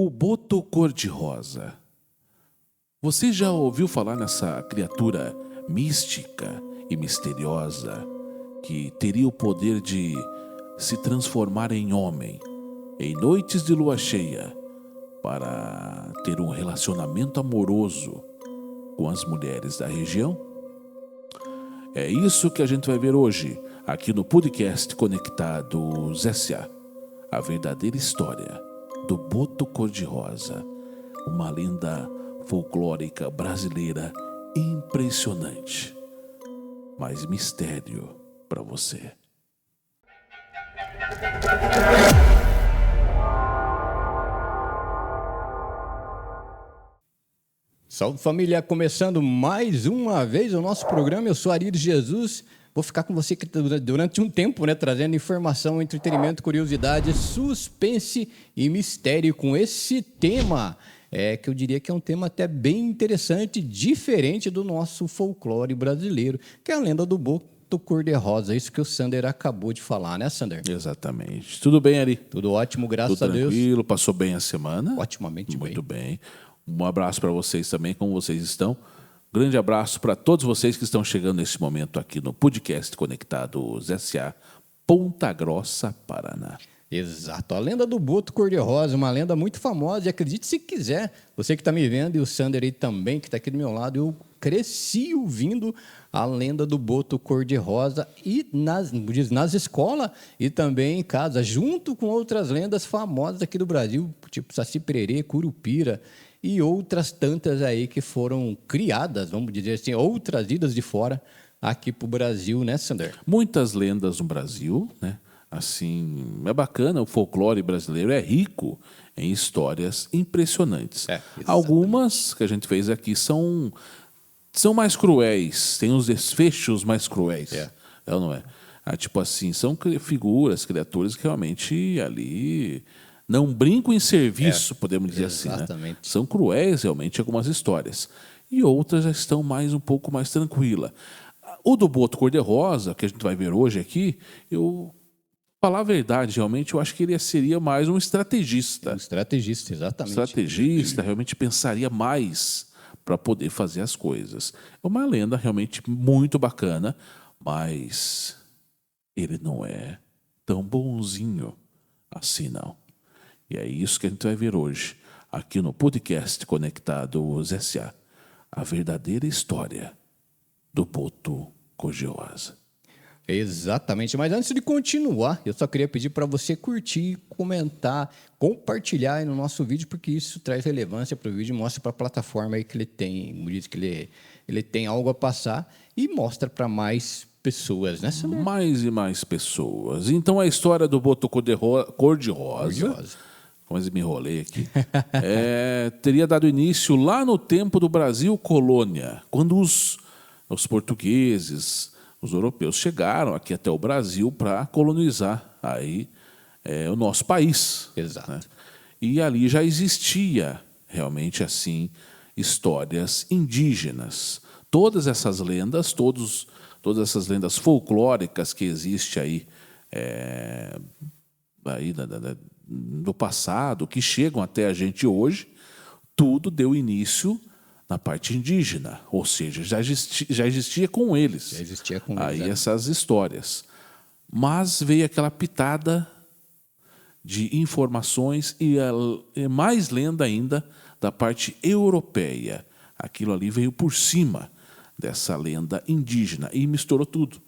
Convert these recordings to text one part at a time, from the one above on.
O boto cor-de-rosa. Você já ouviu falar nessa criatura mística e misteriosa que teria o poder de se transformar em homem em noites de lua cheia para ter um relacionamento amoroso com as mulheres da região? É isso que a gente vai ver hoje aqui no podcast Conectados S.A. A verdadeira história do boto cor-de-rosa, uma lenda folclórica brasileira impressionante. Mais mistério para você. Salve família, começando mais uma vez o nosso programa. Eu sou Arides Jesus. Vou ficar com você durante um tempo, trazendo informação, entretenimento, curiosidade, suspense e mistério com esse tema. Que eu diria que é um tema até bem interessante, diferente do nosso folclore brasileiro, que é a lenda do boto cor-de-rosa. Isso que o Sander acabou de falar, né, Sander? Exatamente. Tudo bem, Ari? Tudo ótimo, graças Tudo a Deus. tranquilo? Passou bem a semana? Otimamente Muito bem. Um abraço para vocês também, como vocês estão. Grande abraço para todos vocês que estão chegando nesse momento aqui no podcast Conectados S.A. Ponta Grossa, Paraná. Exato, a lenda do boto cor-de-rosa, uma lenda muito famosa, e acredite se quiser, você que está me vendo e o Sander aí também, que está aqui do meu lado, eu cresci ouvindo a lenda do boto cor-de-rosa e nas escolas e também em casa, junto com outras lendas famosas aqui do Brasil, tipo Saci Pererê, Curupira e outras tantas aí que foram criadas, vamos dizer assim, ou trazidas de fora aqui para o Brasil, né, Sander? Muitas lendas no Brasil, né? Assim, é bacana, o folclore brasileiro é rico em histórias impressionantes. Algumas que a gente fez aqui são mais cruéis, tem os desfechos mais cruéis. É ou não é? Tipo assim, são figuras, criaturas que realmente ali não brincam em serviço, podemos dizer exatamente. Assim, né? São cruéis realmente algumas histórias. E outras já estão um pouco mais tranquilas. O do boto cor-de-rosa, que a gente vai ver hoje aqui, falar a verdade, realmente, eu acho que ele seria mais um estrategista. Um estrategista, exatamente. Estrategista, realmente pensaria mais para poder fazer as coisas. É uma lenda realmente muito bacana, mas ele não é tão bonzinho assim, não. E é isso que a gente vai ver hoje, aqui no podcast Conectados S.A. A verdadeira história do boto cor-de-rosa. Exatamente, mas antes de continuar, eu só queria pedir para você curtir, comentar, compartilhar aí no nosso vídeo, porque isso traz relevância para o vídeo, mostra para a plataforma aí que ele tem, diz que ele tem algo a passar e mostra para mais pessoas, né, Sander? Mais e mais pessoas. Então a história do boto cor-de-rosa, mas me enrolei aqui, teria dado início lá no tempo do Brasil colônia, quando os portugueses, os europeus chegaram aqui até o Brasil para colonizar aí o nosso país. Exato. Né? E ali já existia realmente assim histórias indígenas. Todas essas lendas, todas essas lendas folclóricas que existem aí do passado, que chegam até a gente hoje, tudo deu início na parte indígena, ou seja, já existia com eles. Já existia com eles. Aí né? essas histórias. Mas veio aquela pitada de informações e mais lenda ainda da parte europeia. Aquilo ali veio por cima dessa lenda indígena e misturou tudo.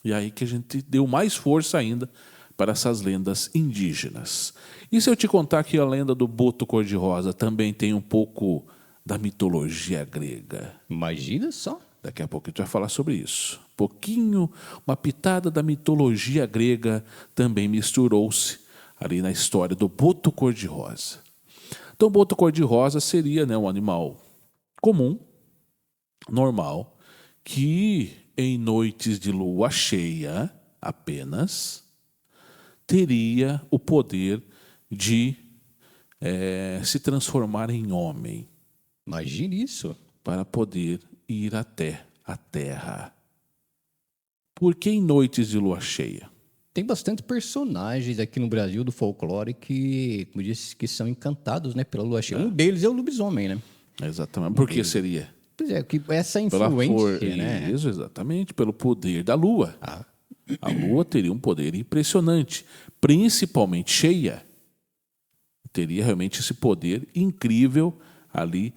E aí que a gente deu mais força ainda para essas lendas indígenas. E se eu te contar que a lenda do boto cor-de-rosa também tem um pouco da mitologia grega? Imagina só. Daqui a pouco a gente vai falar sobre isso. Uma pitada da mitologia grega também misturou-se ali na história do boto cor-de-rosa. Então, o boto cor-de-rosa seria um animal comum, normal, que em noites de lua cheia apenas teria o poder de se transformar em homem. Imagine isso. Para poder ir até a terra. Por que em noites de lua cheia? tem bastante personagens aqui no Brasil do folclore que, como eu disse, que são encantados, né, pela lua cheia. Um deles é o lobisomem, né? Exatamente. Por que seria? Pois é, que essa Pela influência, né? Isso, exatamente, pelo poder da lua. A lua teria um poder impressionante, principalmente cheia. Teria realmente esse poder incrível ali,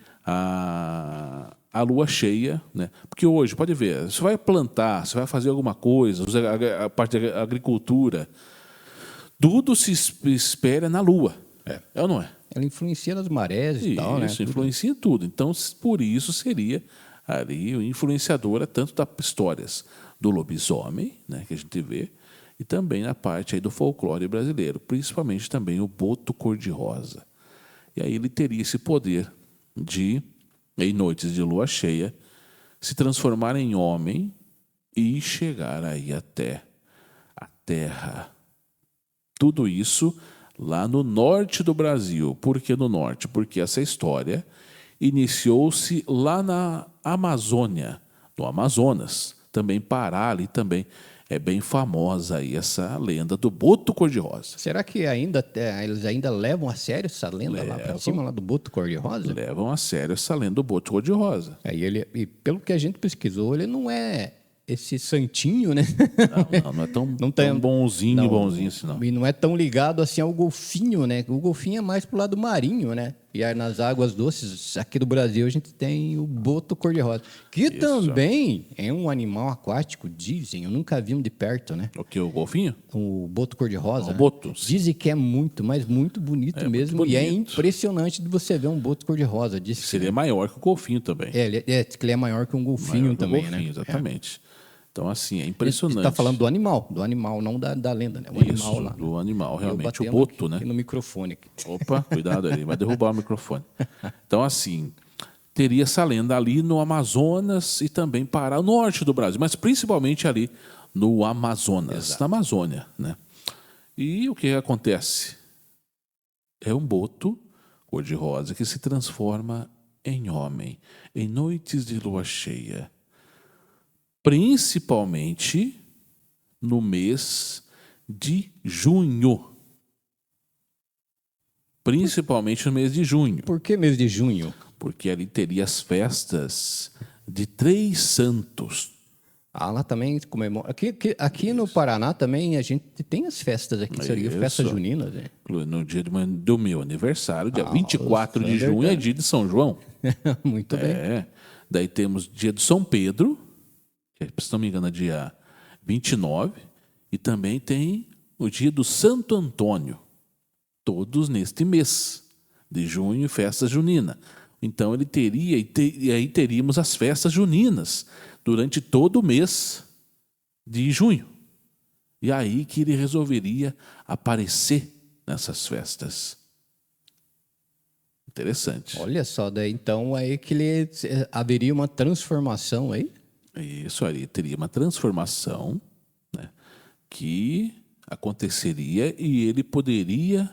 a lua cheia, né? Porque hoje, pode ver, você vai plantar, você vai fazer alguma coisa, a parte da agricultura, tudo se espera na lua. É ou não é? Ela influencia nas marés e tal, né? Isso, influencia em tudo. Então, por isso seria ali influenciadora tanto das histórias do lobisomem, né, que a gente vê, e também na parte aí do folclore brasileiro, principalmente também o boto cor-de-rosa. E aí ele teria esse poder de, em noites de lua cheia, se transformar em homem e chegar aí até a terra. Tudo isso lá no norte do Brasil. Por que no norte? Porque essa história iniciou-se lá na Amazônia, no Amazonas, também Pará, ali também é bem famosa aí essa lenda do boto cor-de-rosa. Será que eles ainda levam a sério essa lenda lá pra cima, lá do boto cor-de-rosa? Levam a sério essa lenda do boto cor-de-rosa. E pelo que a gente pesquisou, ele não é esse santinho, né? Não é tão bonzinho assim, não. E não é tão ligado assim ao golfinho, né? O golfinho é mais pro lado marinho, né? E aí nas águas doces aqui do Brasil a gente tem o boto cor-de-rosa, que também é um animal aquático, dizem. Eu nunca vi um de perto, né? O que, o golfinho? O boto cor-de-rosa. O boto. Dizem que é muito, mas muito bonito mesmo. Muito bonito. E é impressionante de você ver um boto cor-de-rosa. Seria maior que o golfinho também. Que ele é maior que um golfinho também, né? Exatamente. Então, assim, é impressionante. Você está falando do animal, não da lenda, né? O animal lá. Do animal, realmente. O boto, boto, né? Aqui no microfone. Opa, cuidado aí, vai derrubar o microfone. Então, assim, teria essa lenda ali no Amazonas e também para o norte do Brasil, mas principalmente ali no Amazonas, na Amazônia, né? E o que acontece? É um boto cor-de-rosa que se transforma em homem em noites de lua cheia. Principalmente no mês de junho. Principalmente no mês de junho. Por que mês de junho? Porque ali teria as festas de 3 santos. Lá também comemora. Aqui no Paraná também a gente tem as festas aqui, seria festas juninas. Né? No dia do meu aniversário, dia 24 de junho, é dia de São João. Muito bem. Daí temos dia de São Pedro, que, se não me engano, é dia 29, e também tem o dia do Santo Antônio, todos neste mês de junho, festa junina. Então ele teria, e aí teríamos as festas juninas durante todo o mês de junho. E aí que ele resolveria aparecer nessas festas. Interessante. Olha só, daí então aí que ele haveria uma transformação aí? Isso aí, teria uma transformação, né, que aconteceria e ele poderia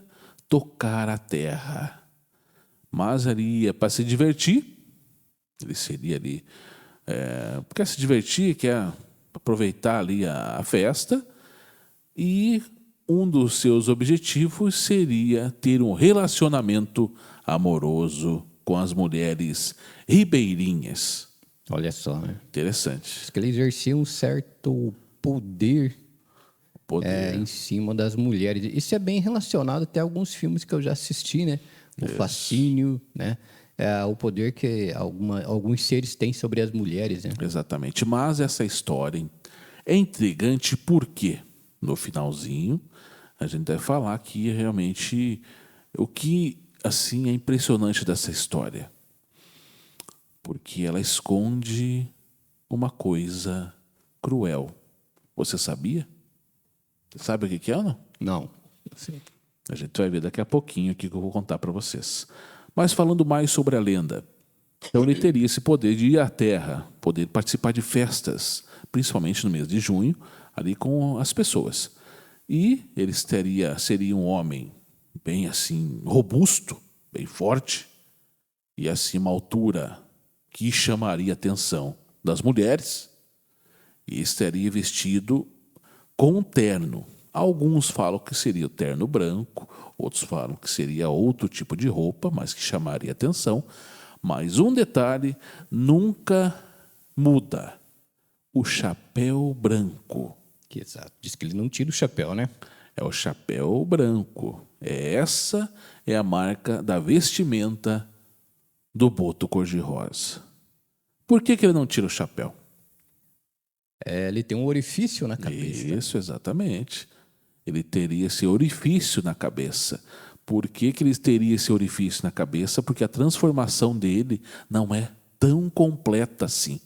tocar a terra. Mas ali para se divertir, ele seria ali, quer se divertir, quer aproveitar ali a festa, e um dos seus objetivos seria ter um relacionamento amoroso com as mulheres ribeirinhas. Olha só, né? Interessante. Diz que ele exercia um certo poder em cima das mulheres. Isso é bem relacionado até a alguns filmes que eu já assisti, né? O fascínio, né? O poder que alguns seres têm sobre as mulheres, né? Exatamente. Mas essa história é intrigante porque, no finalzinho, a gente vai falar que realmente o que assim é impressionante dessa história. Porque ela esconde uma coisa cruel. Você sabia? Você sabe o que é ou não? Não. Sim. A gente vai ver daqui a pouquinho aqui que eu vou contar para vocês. Mas falando mais sobre a lenda. Então ele teria esse poder de ir à terra, poder participar de festas, principalmente no mês de junho, ali com as pessoas. E ele seria um homem bem assim, robusto, bem forte, e assim uma altura que chamaria a atenção das mulheres, e estaria vestido com um terno Alguns falam que seria o terno branco, outros falam que seria outro tipo de roupa, mas que chamaria atenção. Mas um detalhe nunca muda: o chapéu branco. Que exato. Diz que ele não tira o chapéu, né? É o chapéu branco. Essa é a marca da vestimenta do boto cor-de-rosa. Por que ele não tira o chapéu? Ele tem um orifício na cabeça. Isso, exatamente. Ele teria esse orifício na cabeça. Por que ele teria esse orifício na cabeça? Porque a transformação dele não é tão completa assim.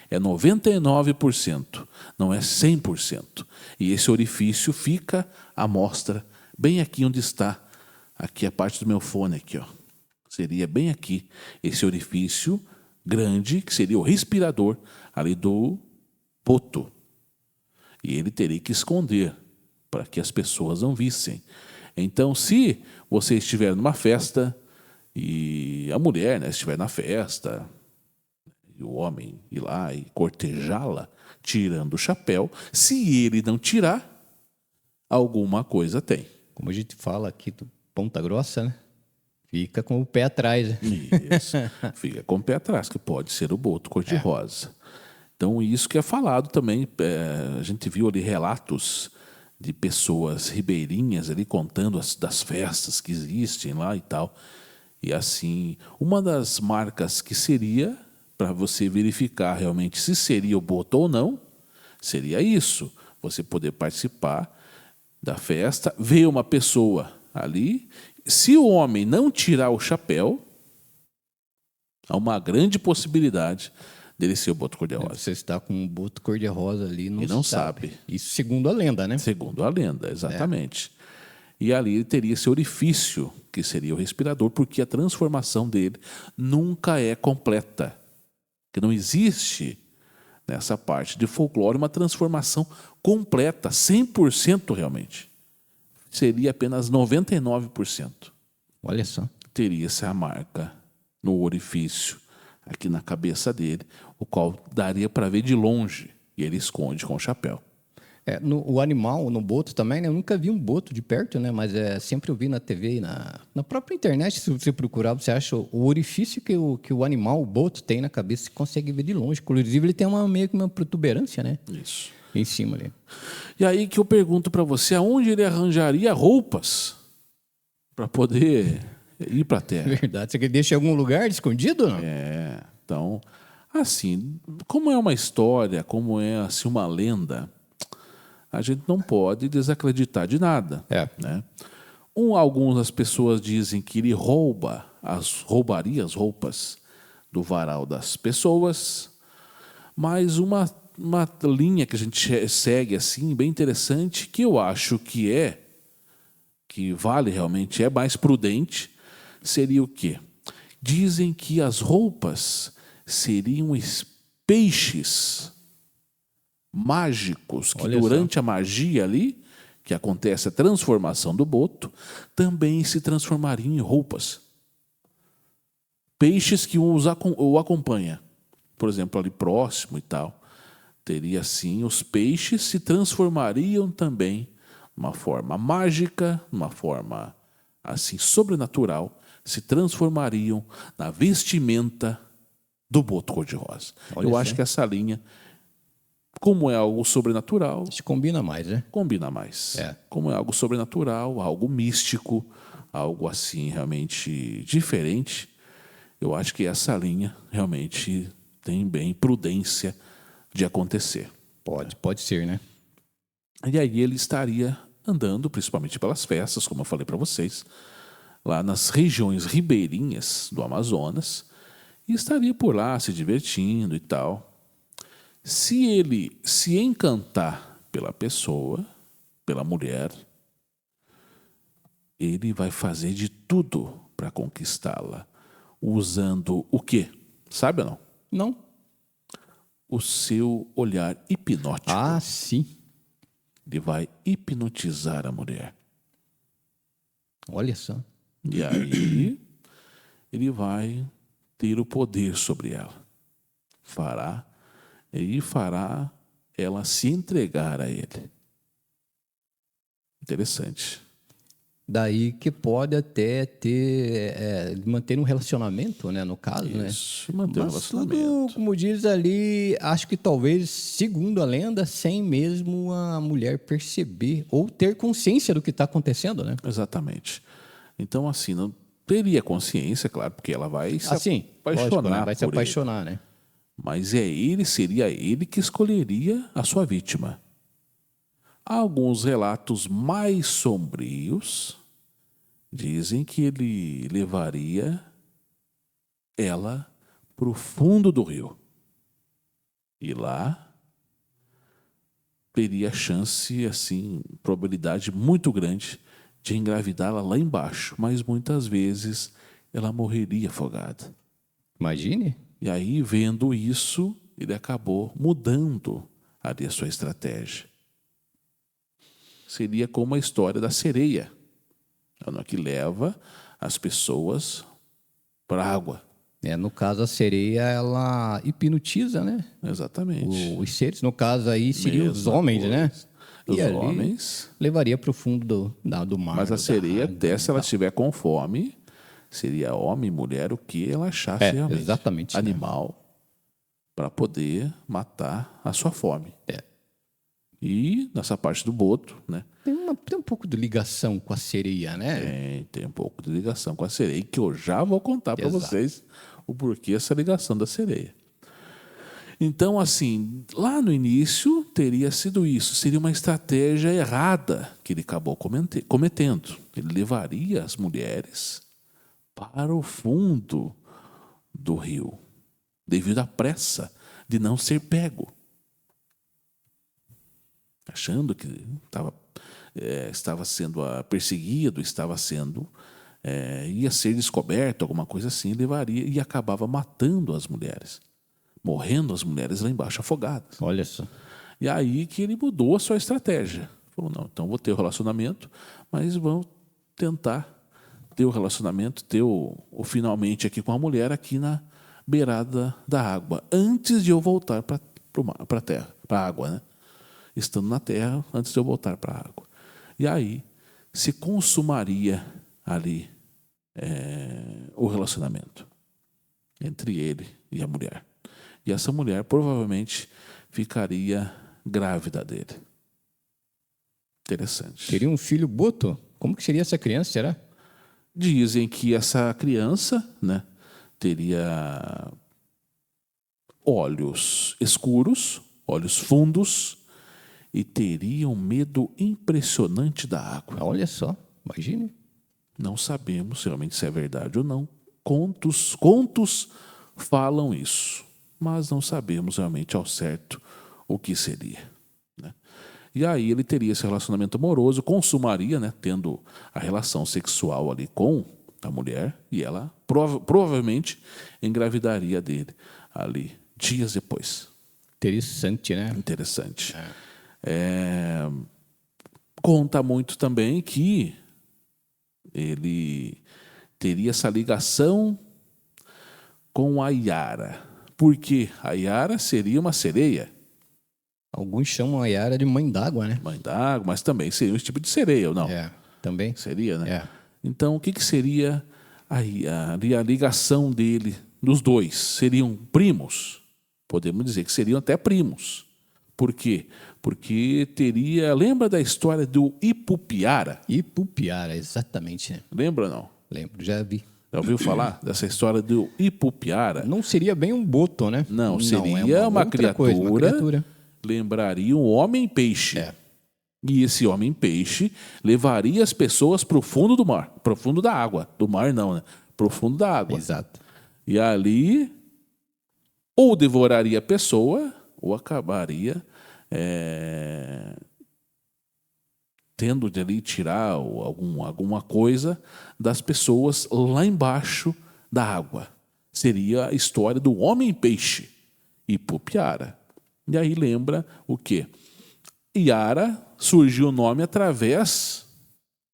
É 99%, não é 100%. E esse orifício fica à mostra, bem aqui onde está. Aqui a parte do meu fone, aqui, ó. Seria bem aqui, esse orifício grande, que seria o respirador ali do boto. E ele teria que esconder, para que as pessoas não vissem. Então, se você estiver numa festa, e a mulher, né, estiver na festa, e o homem ir lá e cortejá-la, tirando o chapéu, se ele não tirar, alguma coisa tem. Como a gente fala aqui do Ponta Grossa, né? Fica com o pé atrás. Né? Isso, fica com o pé atrás, que pode ser o boto cor-de-rosa. Então, isso que é falado também, a gente viu ali relatos de pessoas ribeirinhas ali contando das festas que existem lá e tal. E assim, uma das marcas que seria, para você verificar realmente se seria o boto ou não, seria isso. Você poder participar da festa, ver uma pessoa ali. Se o homem não tirar o chapéu, há uma grande possibilidade dele ser o boto cor-de-rosa. Você está com um boto cor-de-rosa ali, E não sabe. Isso segundo a lenda, né? Segundo a lenda, exatamente. E ali ele teria esse orifício, que seria o respirador, porque a transformação dele nunca é completa. Que não existe nessa parte de folclore uma transformação completa, 100% realmente. Seria apenas 99%. Olha só. Teria essa marca no orifício, aqui na cabeça dele, o qual daria para ver de longe, e ele esconde com o chapéu. O animal, no boto também, né? Eu nunca vi um boto de perto, né? Mas sempre eu vi na TV e na própria internet, se você procurar, você acha o orifício que o animal, o boto, tem na cabeça, você consegue ver de longe. Inclusive, ele tem meio que uma protuberância, né? Isso. Em cima ali. E aí que eu pergunto para você, aonde ele arranjaria roupas para poder ir para a Terra? Verdade. Você quer deixar em algum lugar escondido ou não? Então, assim, como é uma história, como é assim, uma lenda, a gente não pode desacreditar de nada. Né? Algumas das pessoas dizem que ele roubaria as roupas do varal das pessoas, mas uma linha que a gente segue assim, bem interessante, que eu acho que vale realmente, é mais prudente, seria o quê? Dizem que as roupas seriam peixes mágicos, que durante a magia ali, que acontece a transformação do boto, também se transformariam em roupas. Peixes que o acompanham. Por exemplo, ali próximo e tal. Teria assim, os peixes se transformariam também numa forma mágica, numa forma assim sobrenatural, se transformariam na vestimenta do boto cor-de-rosa. Eu acho que essa linha, como é algo sobrenatural, isso combina mais, né? Combina mais. Como é algo sobrenatural, algo místico, algo assim realmente diferente, eu acho que essa linha realmente tem bem prudência de acontecer. Pode ser, né? E aí ele estaria andando, principalmente pelas festas, como eu falei para vocês, lá nas regiões ribeirinhas do Amazonas, e estaria por lá se divertindo e tal. Se ele se encantar pela pessoa, pela mulher, ele vai fazer de tudo para conquistá-la, usando o quê? Sabe ou não? Não. O seu olhar hipnótico. Ah, sim. Ele vai hipnotizar a mulher. Olha só. E aí ele vai ter o poder sobre ela. Fará ela se entregar a ele. Interessante. Daí que pode até manter um relacionamento, né, no caso, Isso, né? manter um Mas tudo, relacionamento. como diz ali, acho que talvez, segundo a lenda, sem mesmo a mulher perceber ou ter consciência do que está acontecendo, né? Exatamente. Então, assim, não teria consciência, claro, porque ela vai se Assim, apaixonar lógico, né? Vai se por ele. apaixonar, né? Mas seria ele que escolheria a sua vítima. Há alguns relatos mais sombrios dizem que ele levaria ela para o fundo do rio. E lá teria chance, assim, probabilidade muito grande de engravidá-la lá embaixo, mas muitas vezes ela morreria afogada. Imagine. E aí, vendo isso, ele acabou mudando ali a sua estratégia. Seria como a história da sereia, que leva as pessoas para a água. No caso, a sereia, ela hipnotiza, né? Exatamente. Os seres, no caso aí, seriam os Mesma homens, coisa. né? Os E ali homens. levaria para o fundo do mar. Mas a da sereia, água até e se ela tal. estiver com fome, seria homem, mulher, o que ela achasse realmente. Exatamente, né? Animal, para poder matar a sua fome. E nessa parte do boto, né? Tem um pouco de ligação com a sereia, né? Tem um pouco de ligação com a sereia, que eu já vou contar para Exato. vocês o porquê essa ligação da sereia. Então, assim, lá no início teria sido isso, seria uma estratégia errada que ele acabou cometendo. Ele levaria as mulheres para o fundo do rio, devido à pressa de não ser pego. Achando que estava sendo perseguido, ia ser descoberto, alguma coisa assim, levaria e acabava matando as mulheres, morrendo as mulheres lá embaixo afogadas. Olha só. E aí que ele mudou a sua estratégia. Falou, não, então vou ter o relacionamento, mas vamos tentar ter o relacionamento, ter o finalmente aqui com a mulher aqui na beirada da água, antes de eu voltar para a terra, para a água, né? Estando na terra, antes de eu voltar para a água. E aí se consumaria ali o relacionamento entre ele e a mulher. E essa mulher provavelmente ficaria grávida dele. Interessante. Teria um filho boto? Como que seria essa criança, será? Dizem que essa criança, né, teria olhos escuros, olhos fundos, e teria um medo impressionante da água. Olha só, imagine. Não sabemos realmente se é verdade ou não. Contos falam isso, mas não sabemos realmente ao certo o que seria, né? E aí ele teria esse relacionamento amoroso, consumaria, né, tendo a relação sexual ali com a mulher, e ela provavelmente engravidaria dele ali dias depois. Interessante, né? Interessante. Conta muito também que ele teria essa ligação com a Yara, porque a Yara seria uma sereia. Alguns chamam a Yara de mãe d'água, né? Mãe d'água, mas também seria um tipo de sereia, ou não? Também. Seria, né? É. Então, o que seria a ligação dele, dos dois? Seriam primos? Podemos dizer que seriam até primos. Por quê? Porque teria... Lembra da história do Ipupiara? Ipupiara, exatamente, né? Lembra ou não? Lembro, já vi. Já ouviu falar dessa história do Ipupiara? Não seria bem um boto, né? Não, seria é uma outra coisa, uma criatura. Lembraria um homem-peixe. E esse homem-peixe levaria as pessoas para o fundo do mar. Para o fundo da água. Do mar não, né? Para o fundo da água. Exato. E ali, ou devoraria a pessoa, ou acabaria tendo de ali tirar alguma coisa das pessoas lá embaixo da água. Seria a história do homem-peixe, Ipupiara. E aí lembra o quê? Yara surgiu o nome através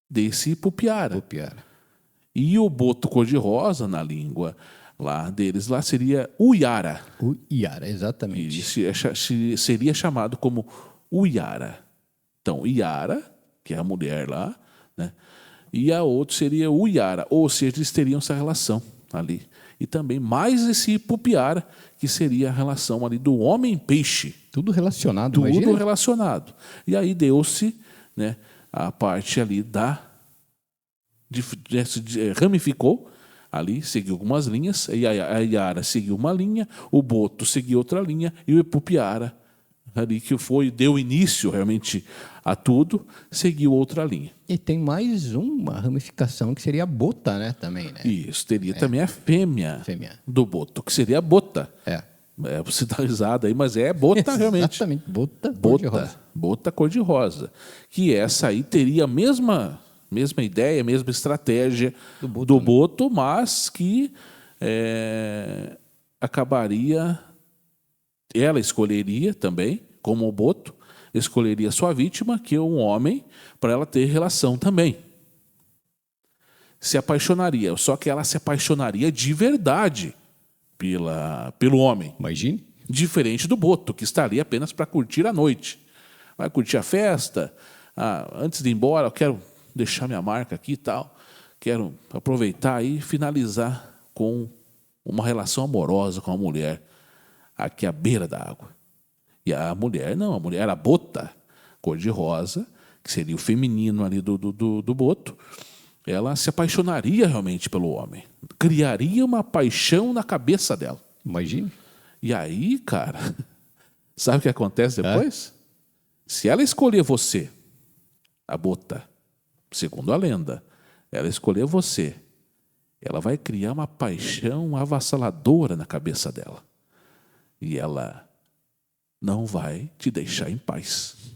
desse Ipupiara. Ipupiara. E o boto cor-de-rosa, na língua lá deles, lá seria Uyara. O Yara, exatamente. E seria chamado como Uyara. Então, Yara que é a mulher lá, né? E a outra seria o Iara, ou seja, eles teriam essa relação ali. E também mais esse Ipupiara, que seria a relação ali do homem-peixe. Tudo relacionado, Tudo imagina. relacionado. E aí deu-se, né, a parte ali ramificou ali, seguiu algumas linhas, e a Iara seguiu uma linha, o Boto seguiu outra linha, e o Ipupiara, ali que deu início realmente a tudo, seguiu outra linha. E tem mais uma ramificação que seria a bota, né? Também, né? Isso, teria também a fêmea Fêmea. do Boto, que seria a Bota. É. Você dá risada aí, mas é Bota realmente. Exatamente, bota Bota, cor-de-rosa. Bota cor-de-rosa. Que essa aí teria a mesma ideia, a mesma estratégia do Boto, mas que acabaria... Ela escolheria também, como o Boto, escolheria sua vítima, que é um homem, para ela ter relação também. Se apaixonaria, só que ela se apaixonaria de verdade pelo homem. Imagine. Diferente do Boto, que está ali apenas para curtir a noite. Vai curtir a festa, antes de ir embora, eu quero deixar minha marca aqui e tal, quero aproveitar e finalizar com uma relação amorosa com a mulher, aqui à beira da água. E a mulher, não, a mulher era a Bota, cor-de-rosa, que seria o feminino ali do Boto, ela se apaixonaria realmente pelo homem. Criaria uma paixão na cabeça dela. Imagine. E aí, cara, sabe o que acontece depois? Se ela escolher você, a Bota, segundo a lenda, ela escolher você, ela vai criar uma paixão avassaladora na cabeça dela. E ela não vai te deixar em paz.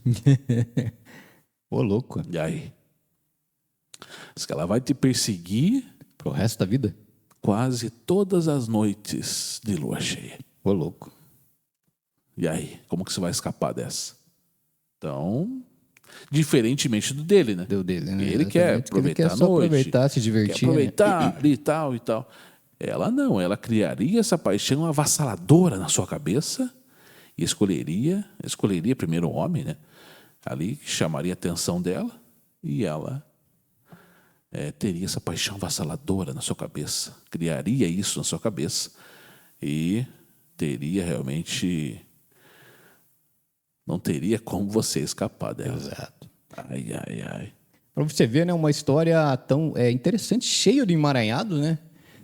Ô, louco. E aí? Diz que ela vai te perseguir Pro resto da vida? quase todas as noites de lua cheia. Ô, louco. E aí? Como que você vai escapar dessa? Então, diferentemente do dele, né? Deu dele, né? Ele quer aproveitar a noite. Aproveitar, se divertir. Quer aproveitar ali e tal e tal. Ela não, ela criaria essa paixão avassaladora na sua cabeça e escolheria primeiro o homem, né? Ali, que chamaria a atenção dela, e ela teria essa paixão avassaladora na sua cabeça, criaria isso na sua cabeça e teria realmente... não teria como você escapar dela. Exato. Ai, ai, ai. Para você ver, né, uma história tão interessante, cheia de emaranhado, né?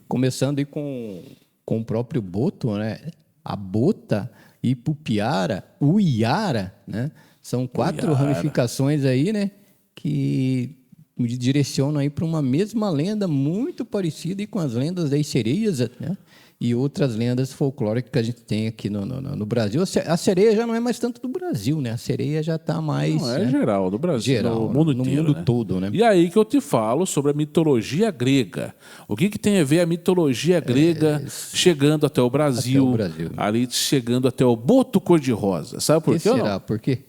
Começando aí com o próprio Boto, né? A Bota, Ipupiara, o Iara, né? São 4 ramificações aí, né? Que me direcionam aí para uma mesma lenda muito parecida e com as lendas das sereias, né? E outras lendas folclóricas que a gente tem aqui no Brasil. A sereia já não é mais tanto do Brasil, né? A sereia já está mais... Não, é geral, do Brasil, geral, no mundo no inteiro, mundo né? todo, né? E aí que eu te falo sobre a mitologia grega. O que tem a ver a mitologia grega chegando até o Brasil, ali chegando até o Boto cor-de-rosa? Sabe por quê? Será? Por quê?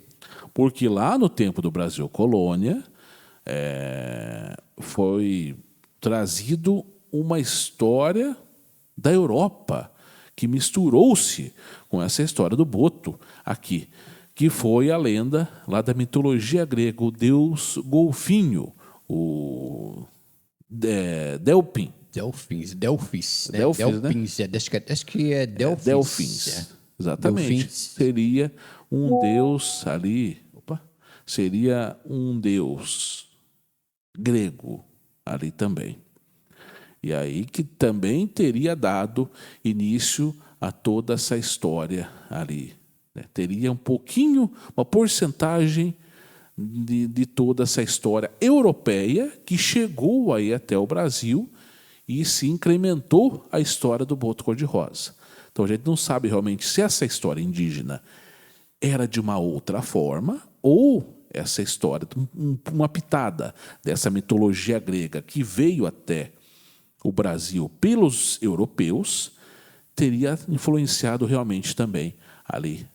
Porque lá no tempo do Brasil colônia, foi trazido uma história da Europa, que misturou-se com essa história do Boto aqui, que foi a lenda lá da mitologia grega, o deus golfinho, o Delfim. Delfins, né? Delfins, né? Acho que é Delfins. Delfins, exatamente. Delfins. Seria um deus ali, seria um deus grego ali também. E aí que também teria dado início a toda essa história ali, né? Teria um pouquinho, uma porcentagem de toda essa história europeia que chegou aí até o Brasil e se incrementou a história do Boto cor-de-rosa. Então a gente não sabe realmente se essa história indígena era de uma outra forma ou essa história, uma pitada dessa mitologia grega que veio até o Brasil pelos europeus, teria influenciado realmente também ali,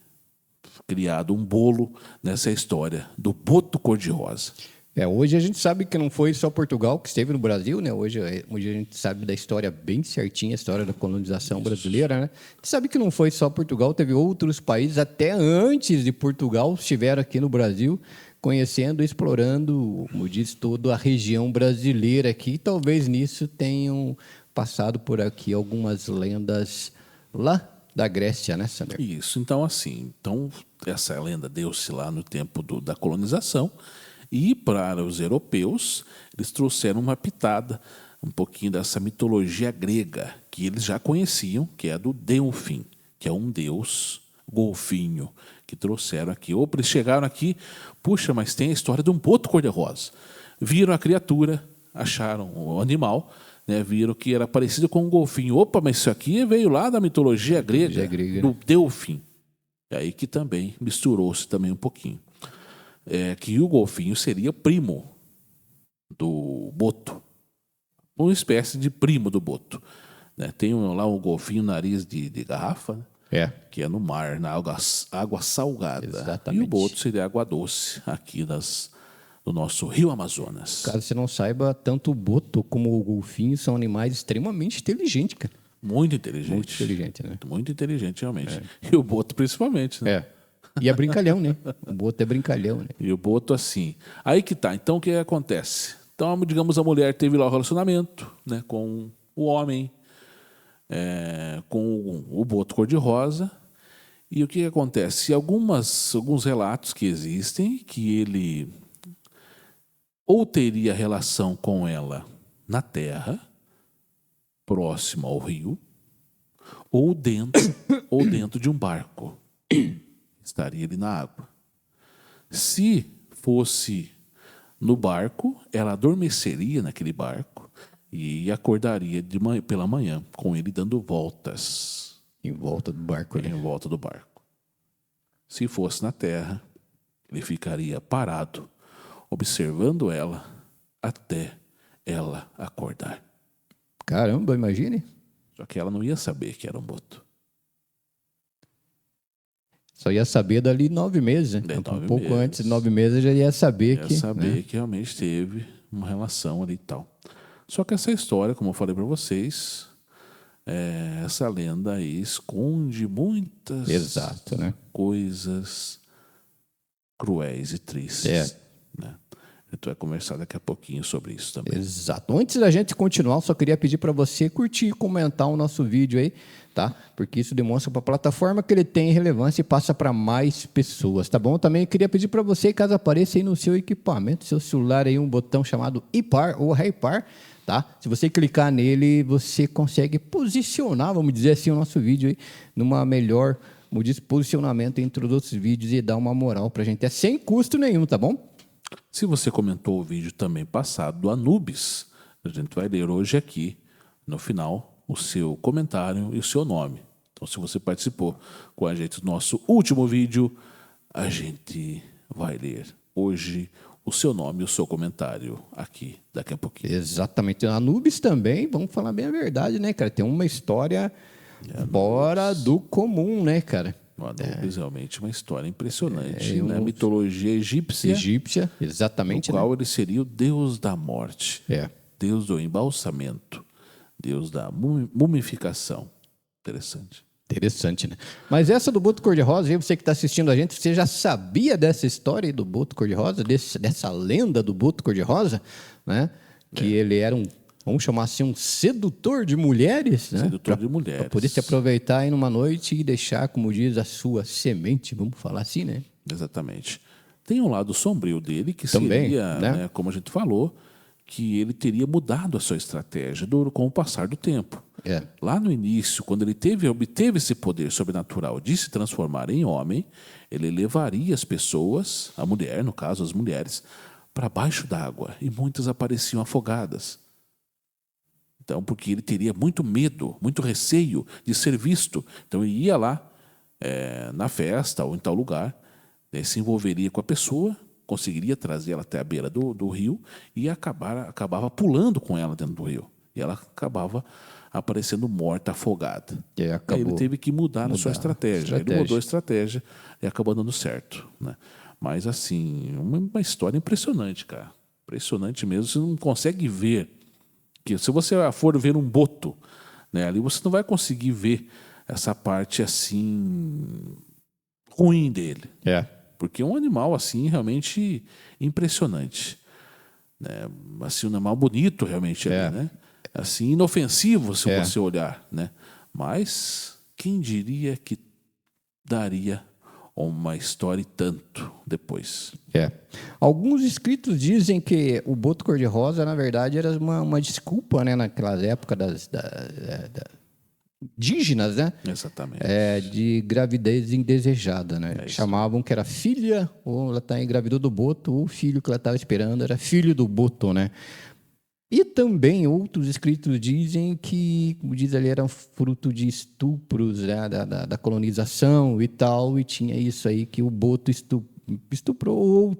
criado um bolo nessa história do Boto cor-de-rosa. Hoje a gente sabe que não foi só Portugal que esteve no Brasil, né? Hoje a gente sabe da história bem certinha, a história da colonização brasileira, né? A gente sabe que não foi só Portugal, teve outros países, até antes de Portugal, estiveram aqui no Brasil, conhecendo, explorando, como diz, toda a região brasileira aqui. Talvez nisso tenham passado por aqui algumas lendas lá da Grécia, né, Sander? Isso, então essa lenda deu-se lá no tempo da colonização e para os europeus eles trouxeram uma pitada, um pouquinho dessa mitologia grega que eles já conheciam, que é a do Delfim, que é um deus golfinho que trouxeram aqui. Ou eles chegaram aqui, puxa, mas tem a história de um boto cor-de-rosa. Viram a criatura, acharam o animal, né, viram que era parecido com um golfinho. Opa, mas isso aqui veio lá da mitologia grega, do Delfim. É aí que também misturou-se também um pouquinho. Que o golfinho seria primo do boto. Uma espécie de primo do boto. Né? Tem lá um golfinho nariz de garrafa, né? Que é no mar, na água salgada. Exatamente. E o boto seria água doce aqui do nosso rio Amazonas. Caso você não saiba, tanto o boto como o golfinho são animais extremamente inteligentes, cara. Muito inteligente. Muito inteligente, né? Muito inteligente, realmente. E o boto, principalmente, né? E é brincalhão, né? O boto é brincalhão, né? E o boto, assim. Aí que tá. Então, o que acontece? Então, digamos, a mulher teve lá o relacionamento, né, com o homem, com o boto cor-de-rosa. E o que acontece? Alguns relatos que existem que ele ou teria relação com ela na terra, próximo ao rio, ou dentro de um barco. Estaria ali na água. Se fosse no barco, ela adormeceria naquele barco e acordaria pela manhã com ele dando voltas. Em volta do barco, né? Em volta do barco. Se fosse na terra, ele ficaria parado, observando ela até ela acordar. Caramba, imagine. Só que ela não ia saber que era um boto. Só ia saber dali 9 meses, né? Um pouco antes de 9 meses já ia saber que... Ia saber que realmente teve uma relação ali e tal. Só que essa história, como eu falei para vocês, essa lenda aí esconde muitas coisas cruéis e tristes. Né? A gente vai conversar daqui a pouquinho sobre isso também. Exato. Antes da gente continuar, eu só queria pedir para você curtir e comentar o nosso vídeo aí, tá? Porque isso demonstra para a plataforma que ele tem relevância e passa para mais pessoas, tá bom? Também queria pedir para você, caso apareça aí no seu equipamento, seu celular aí, um botão chamado IPAR ou HiPAR, tá? Se você clicar nele, você consegue posicionar, vamos dizer assim, o nosso vídeo aí numa melhor, como diz, posicionamento entre os outros vídeos e dar uma moral para a gente. É sem custo nenhum, tá bom? Se você comentou o vídeo também passado do Anubis, a gente vai ler hoje aqui, no final, o seu comentário e o seu nome. Então, se você participou com a gente do nosso último vídeo, a gente vai ler hoje o seu nome e o seu comentário aqui, daqui a pouquinho. Exatamente. Anubis também, vamos falar bem a verdade, né, cara? Tem uma história fora do comum, né, cara? O Anubis realmente uma história impressionante, né? Mitologia egípcia, exatamente, no qual ele seria o deus da morte, deus do embalsamento, deus da mumificação. Interessante, né? Mas essa do boto cor-de-rosa, você que está assistindo a gente, você já sabia dessa história aí do boto cor-de-rosa, dessa lenda do boto cor-de-rosa, né? Que ele era vamos chamar assim, um sedutor de mulheres, né? Sedutor de mulheres. Para poder se aproveitar aí numa noite e deixar, como diz, a sua semente, vamos falar assim, né? Exatamente. Tem um lado sombrio dele, que também, seria, né, como a gente falou, que ele teria mudado a sua estratégia com o passar do tempo. Lá no início, quando ele obteve esse poder sobrenatural de se transformar em homem, ele levaria as pessoas, a mulher, no caso, as mulheres, para baixo d'água, e muitas apareciam afogadas. Então, porque ele teria muito medo, muito receio de ser visto. Então, ele ia lá na festa ou em tal lugar, se envolveria com a pessoa, conseguiria trazer ela até a beira do rio e acabava pulando com ela dentro do rio. E ela acabava aparecendo morta, afogada. Aí ele teve que mudar a sua estratégia. Ele mudou a estratégia e acabou dando certo. Né? Mas, assim, uma história impressionante, cara. Impressionante mesmo. Você não consegue ver. Que se você for ver um boto, né, ali você não vai conseguir ver essa parte assim ruim dele. porque é um animal assim realmente impressionante, né? Assim, um animal bonito realmente ali, né? Assim, inofensivo se você olhar, né? Mas quem diria que daria uma história e tanto depois? Alguns escritos dizem que o boto cor-de-rosa, na verdade, era uma desculpa, né, naquelas épocas indígenas, né? Exatamente. De gravidez indesejada, né? Chamavam que era filha, ou ela tá engravidou do boto, ou o filho que ela estava esperando era filho do boto, né? E também outros escritos dizem que, como diz ali, era fruto de estupros, né, da colonização e tal, e tinha isso aí que o boto estuprou ou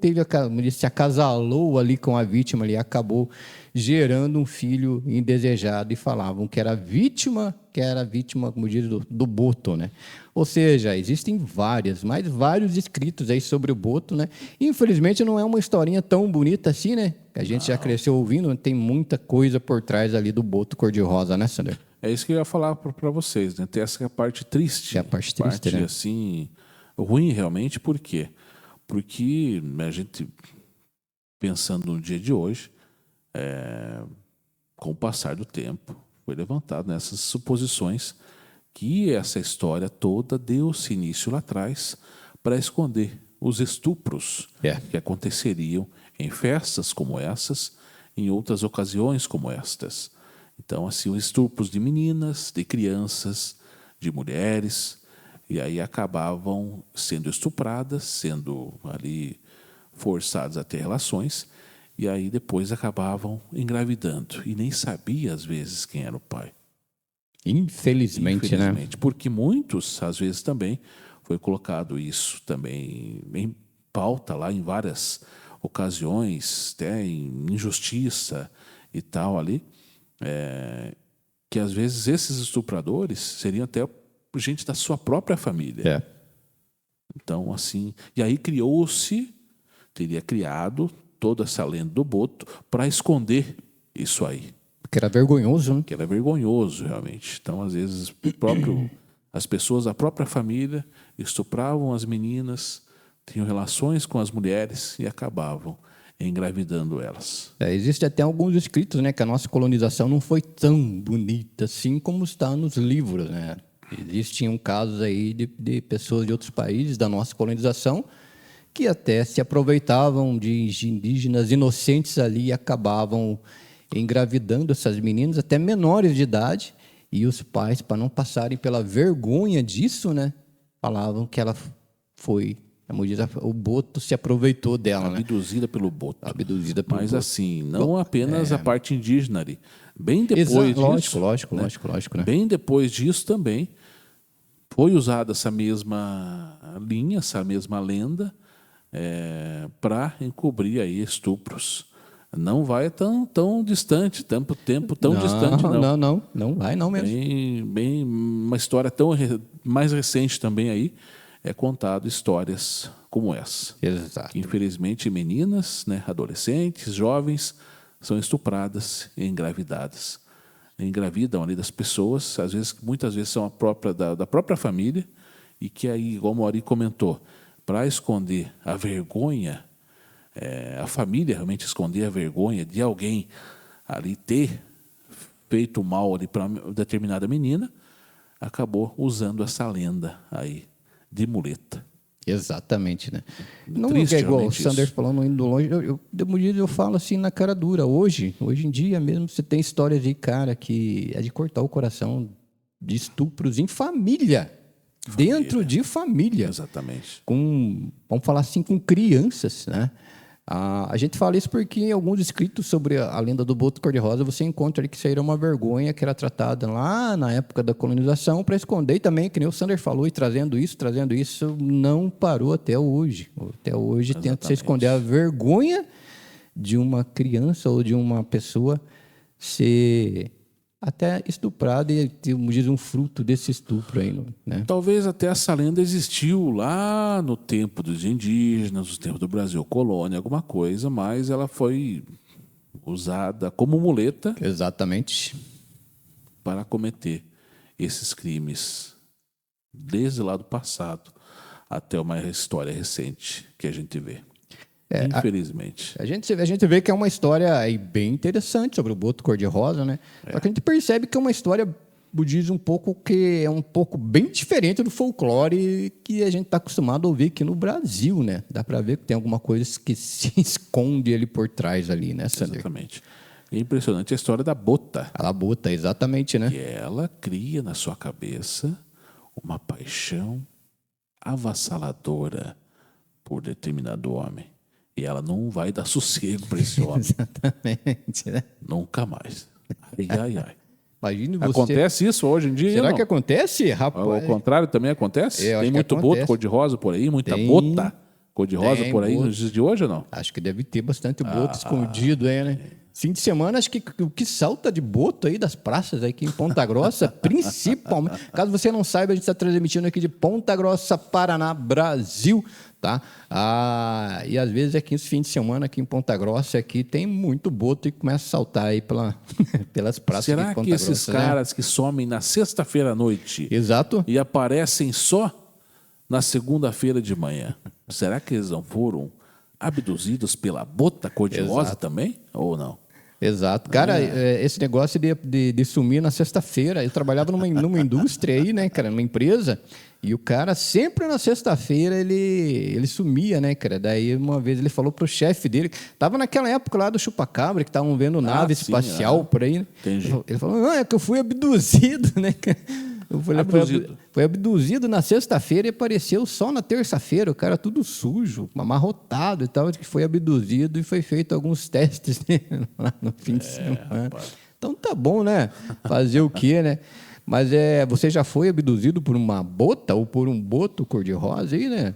se acasalou ali com a vítima ali, e acabou gerando um filho indesejado, e falavam que era vítima, como diz, do boto, né? Ou seja, existem vários escritos aí sobre o boto, né? Infelizmente não é uma historinha tão bonita assim, né? A gente já cresceu ouvindo, tem muita coisa por trás ali do boto cor-de-rosa, né, Sander? É isso que eu ia falar para vocês, né? Tem essa parte triste. É a parte triste, né? Assim, ruim realmente, por quê? Porque a gente, pensando no dia de hoje, com o passar do tempo, foi levantado nessas suposições que essa história toda deu-se início lá atrás para esconder os estupros que aconteceriam em festas como essas, em outras ocasiões como estas. Então, assim, os estupros de meninas, de crianças, de mulheres, e aí acabavam sendo estupradas, sendo ali forçadas a ter relações, e aí depois acabavam engravidando. E nem sabia, às vezes, quem era o pai. Infelizmente, né? Porque muitos, às vezes também, foi colocado isso também em pauta lá em várias ocasiões, até em injustiça e tal ali, que às vezes esses estupradores seriam até gente da sua própria família. Então, assim, e aí teria criado toda essa lenda do boto para esconder isso aí. Que era vergonhoso, né? Que era vergonhoso, realmente. Então, às vezes, as pessoas da própria família estupravam as meninas, tinham relações com as mulheres e acabavam engravidando elas. Existe até alguns escritos, né, que a nossa colonização não foi tão bonita assim como está nos livros, né? Existiam casos aí de pessoas de outros países da nossa colonização que até se aproveitavam de indígenas inocentes ali e acabavam engravidando essas meninas, até menores de idade, e os pais, para não passarem pela vergonha disso, né, falavam que ela foi, como diz, o boto se aproveitou dela, abduzida pelo boto. Abduzida pelo Mas boto. assim, não apenas a parte indígena ali. Bem depois disso... Lógico, né? Bem depois disso também foi usada essa mesma linha, essa mesma lenda, para encobrir aí estupros. Não vai tão distante, tempo tão distante, não. Não vai não mesmo. Bem, uma história mais recente também aí, é contado histórias como essa. Exato. Que, infelizmente, meninas, né, adolescentes, jovens, são estupradas e engravidadas. Engravidam ali das pessoas, muitas vezes são da própria família, e que aí, como o Mauri comentou, para esconder a vergonha, a família realmente esconder a vergonha de alguém ali ter feito mal ali para determinada menina, acabou usando essa lenda aí de muleta. Exatamente, né? Não Triste, é igual o realmente, Sanders isso. falando indo longe. Eu falo assim na cara dura. Hoje em dia mesmo, você tem histórias de cara que é de cortar o coração, de estupros em família. Dentro de família. Exatamente. Vamos falar assim, com crianças, né? A gente fala isso porque em alguns escritos sobre a lenda do boto cor-de-rosa você encontra ali que isso aí era uma vergonha que era tratada lá na época da colonização para esconder, e também, que nem o Sander falou, e trazendo isso, não parou até hoje. Até hoje tenta se esconder a vergonha de uma criança ou de uma pessoa ser até estuprada e, como diz, um fruto desse estupro aí, né? Talvez até essa lenda existiu lá no tempo dos indígenas, no tempo do Brasil colônia, alguma coisa, mas ela foi usada como muleta. Exatamente. Para cometer esses crimes desde lá do passado até uma história recente que a gente vê. Infelizmente. A gente vê que é uma história aí bem interessante sobre o boto cor-de-rosa, né? Só que a gente percebe que é uma história budista um pouco que é um pouco bem diferente do folclore que a gente está acostumado a ouvir aqui no Brasil, né? Dá para ver que tem alguma coisa que se esconde ali por trás ali, né, Sander? Exatamente. É impressionante a história da bota. A bota, exatamente, né? Que ela cria na sua cabeça uma paixão avassaladora por determinado homem. E ela não vai dar sossego para esse homem. Exatamente, né? Nunca mais. Ai. Imagine você... Acontece isso hoje em dia? Será não? que acontece, rapaz? Ao contrário também acontece? Eu acho Tem que muito acontece. boto cor-de-rosa por aí? Muita Tem. bota cor-de-rosa Tem por aí boto. nos dias de hoje ou não? Acho que deve ter bastante boto escondido aí, né? Fim de semana, acho que o que salta de boto aí das praças aqui em Ponta Grossa, principalmente. Caso você não saiba, a gente está transmitindo aqui de Ponta Grossa, Paraná, Brasil, tá? E às vezes aqui nos fins de semana, aqui em Ponta Grossa, aqui tem muito boto e começa a saltar aí pelas praças Será aqui de Ponta que esses Grossa, né? caras que somem na sexta-feira à noite Exato. e aparecem só na segunda-feira de manhã, será que eles não foram abduzidos pela bota cor-de-rosa Exato. também? Ou não? Exato. Cara, esse negócio de sumir na sexta-feira, eu trabalhava numa indústria aí, né, cara, numa empresa, e o cara sempre na sexta-feira ele sumia, né, cara? Daí uma vez ele falou pro chefe dele, tava naquela época lá do chupacabra, que estavam vendo nave espacial por aí, né? Entendi. Ele falou, não, é que eu fui abduzido, né, cara? Eu falei, Abduzido. foi abduzido na sexta-feira e apareceu só na terça-feira, o cara tudo sujo, amarrotado e tal, que foi abduzido e foi feito alguns testes nele lá no fim de semana. rapaz. Então tá bom, né? Fazer o quê, né? Mas você já foi abduzido por uma bota ou por um boto cor-de-rosa aí, né?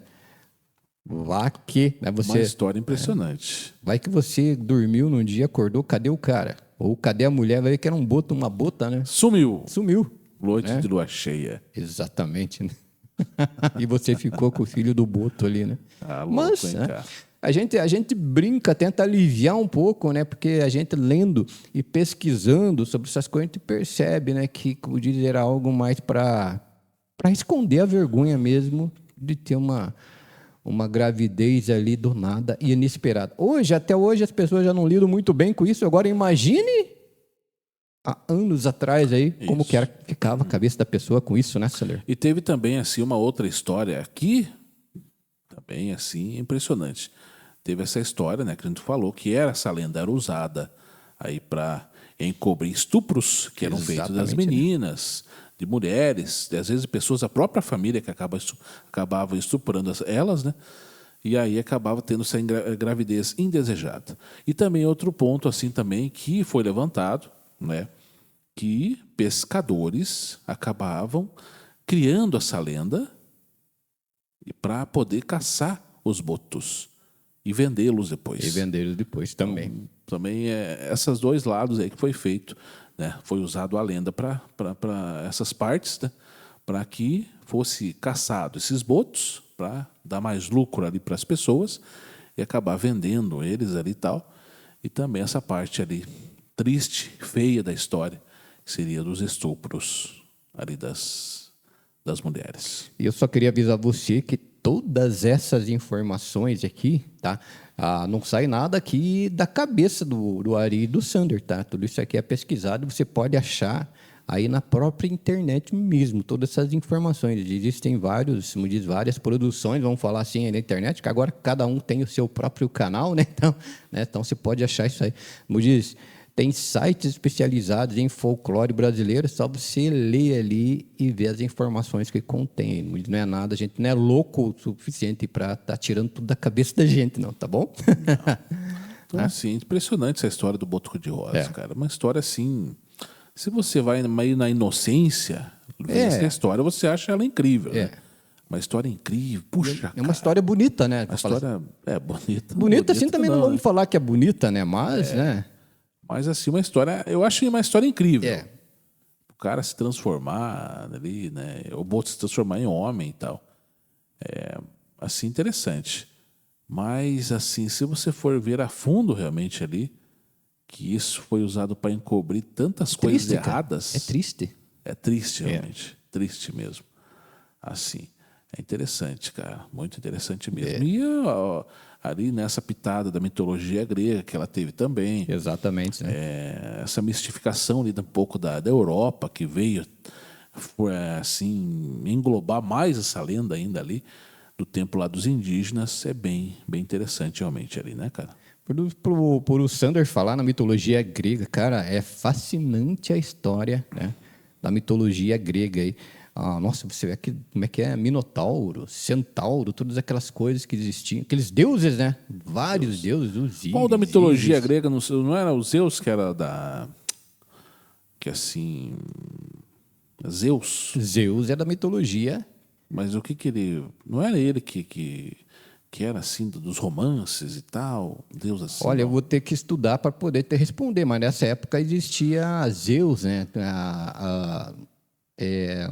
Vai que, né? Uma história impressionante. Vai que você dormiu num dia, acordou, cadê o cara? Ou cadê a mulher? Vai ver que era um boto, uma bota, né? Sumiu. Sumiu. Noite de lua cheia. Exatamente, né? E você ficou com o filho do boto ali, né? Louco, Mas hein, né, cara? a gente brinca, tenta aliviar um pouco, né? Porque a gente lendo e pesquisando sobre essas coisas, a gente percebe, né? Que, como diz, era algo mais para esconder a vergonha mesmo de ter uma gravidez ali do nada e inesperada. Até hoje, as pessoas já não lidam muito bem com isso. Agora, imagine há anos atrás aí, como que ficava a cabeça da pessoa com isso, né, Sander? E teve também assim uma outra história aqui, também assim impressionante. Teve essa história, né, que a gente falou que essa lenda era usada aí para encobrir estupros que eram feitos das Exatamente, meninas, de mulheres, às vezes pessoas da própria família que acabavam estuprando elas, né? E aí acabava tendo essa gravidez indesejada. E também outro ponto assim também que foi levantado, né, que pescadores acabavam criando essa lenda para poder caçar os botos e vendê-los depois. E vendê-los depois também. Então, também esses dois lados aí que foi feito, né, foi usado a lenda para essas partes, né, para que fosse caçado esses botos para dar mais lucro ali para as pessoas e acabar vendendo eles ali e tal. E também essa parte ali triste, feia da história, que seria dos estupros ali das mulheres. E eu só queria avisar você que todas essas informações aqui, tá? Não sai nada aqui da cabeça do Ari e do Sander, tá? Tudo isso aqui é pesquisado e você pode achar aí na própria internet mesmo, todas essas informações. Existem várias produções, vamos falar assim, aí na internet, que agora cada um tem o seu próprio canal, né? Então você pode achar isso aí. Como diz, tem sites especializados em folclore brasileiro, só você ler ali e ver as informações que contém. Não é nada, a gente não é louco o suficiente para estar tirando tudo da cabeça da gente, não, tá bom? Então, assim, impressionante essa história do boto cor-de-rosa, cara. Uma história assim, se você vai meio na inocência, ver essa história, você acha ela incrível, né? Uma história incrível, puxa, É uma história bonita, né? uma história bonita. Bonita assim também não né? vamos falar que é bonita, né? Mas, né? Mas assim, uma história, eu acho uma história incrível. É. O cara se transformar ali, né? O boto se transformar em homem e tal. Assim, interessante. Mas, assim, se você for ver a fundo realmente ali, que isso foi usado para encobrir tantas coisas Triste, cara. erradas. É triste. É triste, realmente. Triste mesmo. Assim. É interessante, cara. Muito interessante mesmo. E ali nessa pitada da mitologia grega que ela teve também. Exatamente, né? Essa mistificação ali um pouco da Europa que veio assim englobar mais essa lenda ainda ali do tempo lá dos indígenas é bem interessante realmente ali, né, cara? Por o Sander falar na mitologia grega, cara, é fascinante a história, né, da mitologia grega aí. Nossa, você vê como é que é Minotauro, Centauro, todas aquelas coisas que existiam, aqueles deuses, né? Vários deuses, Osíris. Qual da mitologia grega não era o Zeus que era que assim, Zeus? Zeus é da mitologia. Mas o que ele... Não era ele que era assim, dos romances e tal? Deus assim... Olha, eu vou ter que estudar para poder te responder, mas nessa época existia Zeus, né?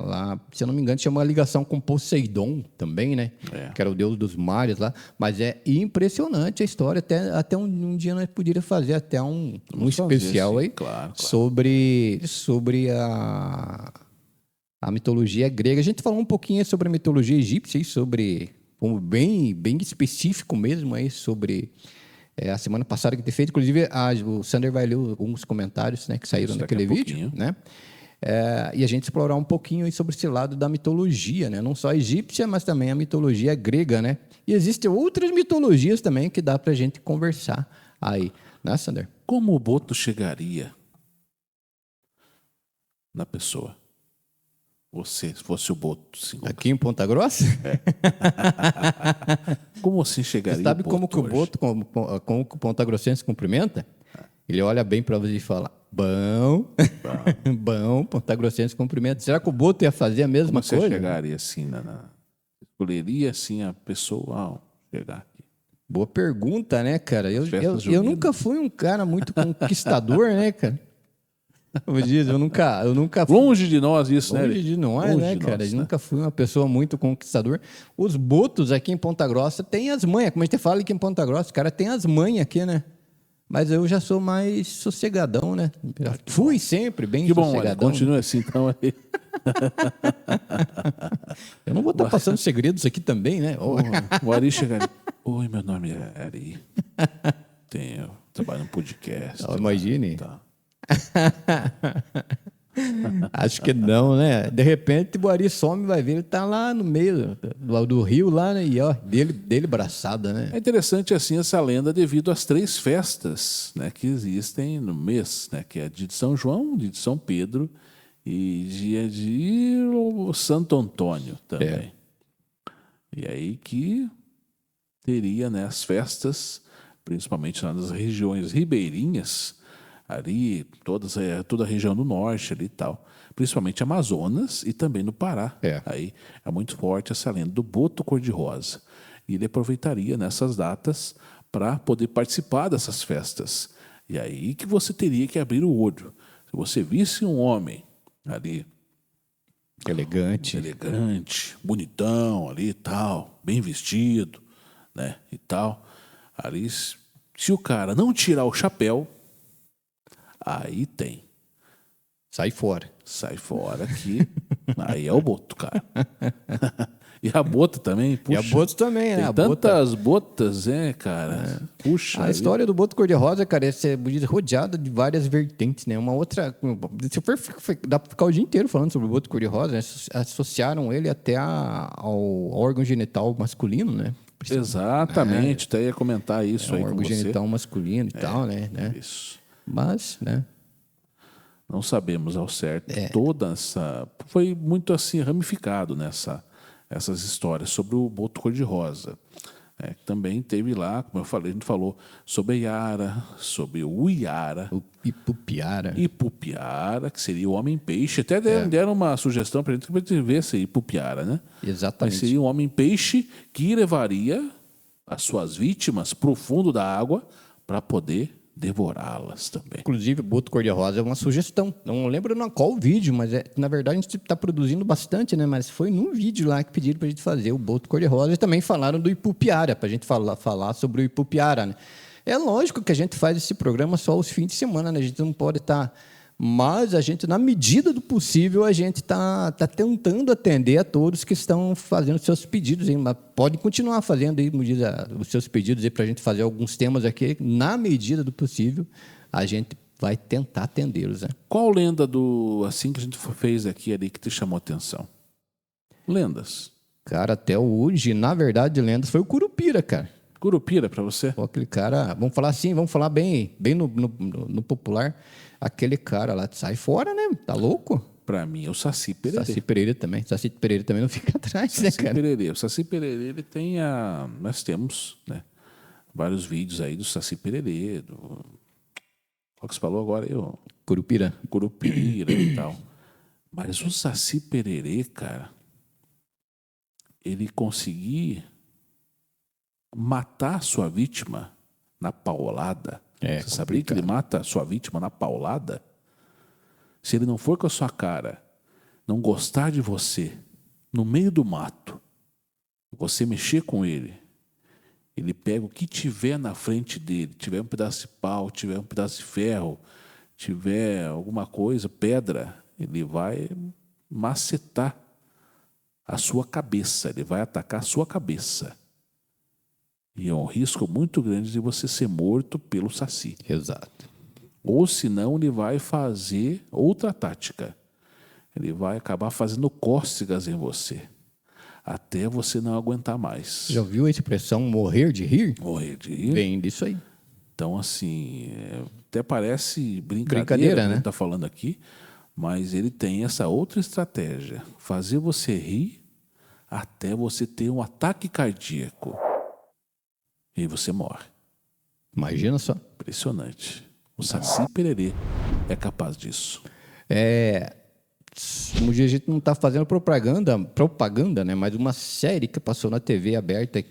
Lá, se eu não me engano, tinha uma ligação com Poseidon também, né? Que era o deus dos mares lá. Mas é impressionante a história. Até um dia nós poderíamos fazer até um especial sim, aí claro. sobre a mitologia grega. A gente falou um pouquinho sobre a mitologia egípcia, sobre bem específico mesmo aí sobre a semana passada que ter feito. Inclusive, o Sander vai ler alguns comentários, né, que saíram naquele vídeo, né? E a gente explorar um pouquinho aí sobre esse lado da mitologia, né? Não só a egípcia, mas também a mitologia grega, né? E existem outras mitologias também que dá para a gente conversar aí, né, Sander? Como o Boto chegaria na pessoa? Você, se fosse o Boto, sim. Aqui em Ponta Grossa? Como assim chegaria? Você sabe como que o Boto, como que o pontagrossense cumprimenta? Ele olha bem para você e fala: bom, bom, pontagrossense cumprimenta. Será que o Boto ia fazer a mesma coisa? Você chegaria assim, escolheria assim a pessoa chegar aqui? Boa pergunta, né, cara? Eu nunca fui um cara muito conquistador, né, cara? Como diz, eu nunca fui... Longe de nós isso, Longe né? de nós, Longe né, de cara? nós, Eu nunca fui uma pessoa muito conquistador. Os botos aqui em Ponta Grossa têm as manhas. Como a gente fala aqui em Ponta Grossa, o cara tem as manhas aqui, né? Mas eu já sou mais sossegadão, né? Fui sempre bem sossegadão. Que bom, continua assim, então. Aí. Eu não vou estar passando segredos aqui também, né? O Ari chegaria. Oi, meu nome é Ari. Eu trabalho no podcast. Imagine. Tá. Acho que não, né? De repente o Ari some e vai ver, ele tá lá no meio do rio, lá, né? E ó, dele braçada, né? É interessante assim essa lenda devido às 3 festas, né, que existem no mês, né, que é a de São João, de São Pedro e dia de Santo Antônio também. E aí que teria, né, as principalmente nas regiões ribeirinhas, ali, toda a região do norte ali e tal, principalmente Amazonas e também no Pará. Aí é muito forte essa lenda do Boto Cor-de-Rosa. E ele aproveitaria nessas datas para poder participar dessas festas. E aí que você teria que abrir o olho. Se você visse um homem ali elegante, bonitão ali e tal, bem vestido, né, e tal, ali, se o cara não tirar o chapéu, aí tem. Sai fora que aí é o Boto, cara. E a bota também, puxa. E a bota também, né? Tem tantas botas, cara. Puxa. A história do Boto Cor-de-Rosa, cara, é ser rodeada de várias vertentes, né? Uma outra... Dá pra ficar o dia inteiro falando sobre o Boto Cor-de-Rosa, né? Associaram ele até ao órgão genital masculino, né? Exatamente, até ia comentar isso aí com você. Órgão genital masculino e tal, né? Isso. Mas, né? Não sabemos ao certo. Toda essa... Foi muito assim, ramificado essas histórias sobre o Boto Cor-de-Rosa. Também teve lá, como eu falei, a gente falou sobre a Yara, sobre o Uiara. O Ipupiara. Ipupiara, que seria o homem-peixe. Até deram uma sugestão para a gente ver esse Ipupiara, né? Exatamente. Mas seria um homem-peixe que levaria as suas vítimas para o fundo da água para poder devorá-las também. Inclusive, o Boto Cor-de-Rosa é uma sugestão. Não lembro qual vídeo, mas na verdade a gente está produzindo bastante, né? Mas foi num vídeo lá que pediram para a gente fazer o Boto Cor-de-Rosa e também falaram do Ipupiara, para a gente falar sobre o Ipupiara, né? É lógico que a gente faz esse programa só aos fins de semana, né? A gente não pode estar Mas a gente, na medida do possível, a gente está tentando atender a todos que estão fazendo seus pedidos. Hein? Mas pode continuar fazendo aí, os seus pedidos para a gente fazer alguns temas aqui. Na medida do possível, a gente vai tentar atendê-los. Né? Qual lenda assim que a gente fez aqui ali que te chamou a atenção? Lendas. Cara, até hoje, na verdade, lendas foi o Curupira, cara. Curupira para você? Pô, aquele cara, vamos falar assim, vamos falar bem no popular. Aquele cara lá sai fora, né? Tá louco? Para mim é o Saci Pererê. Saci Pererê também. Saci Pererê também não fica atrás, né, cara? Pererê. O Saci Pererê, ele tem nós temos, né, vários vídeos aí do Saci Pererê, qual que você falou agora? Curupira. Curupira e tal. Mas o Saci Pererê, cara, ele conseguir matar sua vítima na paulada. Você sabia que ele mata a sua vítima na paulada? Se ele não for com a sua cara, não gostar de você, no meio do mato, você mexer com ele, ele pega o que tiver na frente dele, tiver um pedaço de pau, tiver um pedaço de ferro, tiver alguma coisa, pedra, ele vai macetar a sua cabeça, ele vai atacar a sua cabeça. E é um risco muito grande de você ser morto pelo Saci. Exato. Ou senão ele vai fazer outra tática. Ele vai acabar fazendo cócegas em você. Até você não aguentar mais. Já ouviu a expressão morrer de rir? Morrer de rir? Vem disso aí. Então, assim, até parece brincadeira né? que a gente está falando aqui, mas ele tem essa outra estratégia. Fazer você rir até você ter um ataque cardíaco. E aí você morre. Imagina só. Impressionante. O Saci Pererê é capaz disso. Como a gente não está fazendo propaganda, né? Mas uma série que passou na TV aberta,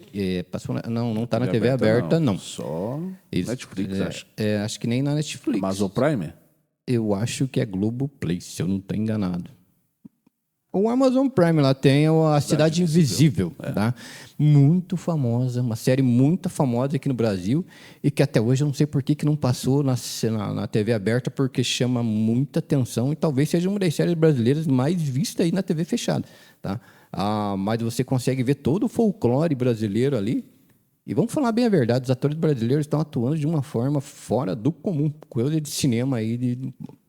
não está na TV aberta, não. Só Isso, Netflix, acho. Acho que nem na Netflix. Amazon Prime? Eu acho que é Globoplay, se eu não estou enganado. O Amazon Prime lá tem a Cidade Invisível, tá? Muito famosa, uma série muito famosa aqui no Brasil e que até hoje eu não sei por que não passou na TV aberta, porque chama muita atenção e talvez seja uma das séries brasileiras mais vistas aí na TV fechada, tá? Mas você consegue ver todo o folclore brasileiro ali. E vamos falar bem a verdade, os atores brasileiros estão atuando de uma forma fora do comum, coisa de cinema aí